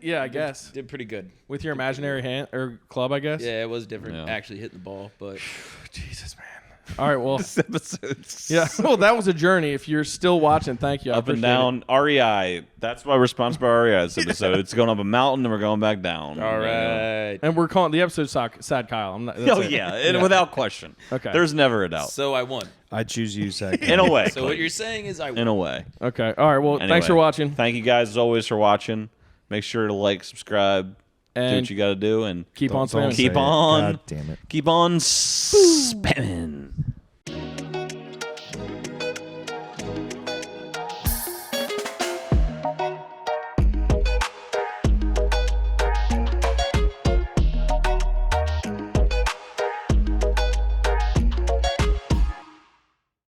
Yeah, I guess. Did pretty good. With your imaginary hand or club, I guess. Yeah, it was different Yeah. actually hitting the ball, but Jesus, man. All right, well, This episode's yeah. Well, that was a journey. If you're still watching, thank you. I up and appreciate it. down. REI. That's why we're sponsored by REI this episode. It's going up a mountain and we're going back down. all right. And we're calling the episode Sad Kyle. I'm not, that's Oh, it. yeah. And without question. Okay. There's never a doubt. So I won. I choose you, Zach. In a way. So what you're saying is I won. In a way. Okay. All right. Well, Anyway, thanks for watching. Thank you guys as always for watching. Make sure to like, subscribe, do And what you got to do, and keep on Don't spamming. say keep it. on. God damn it. Keep on spamming.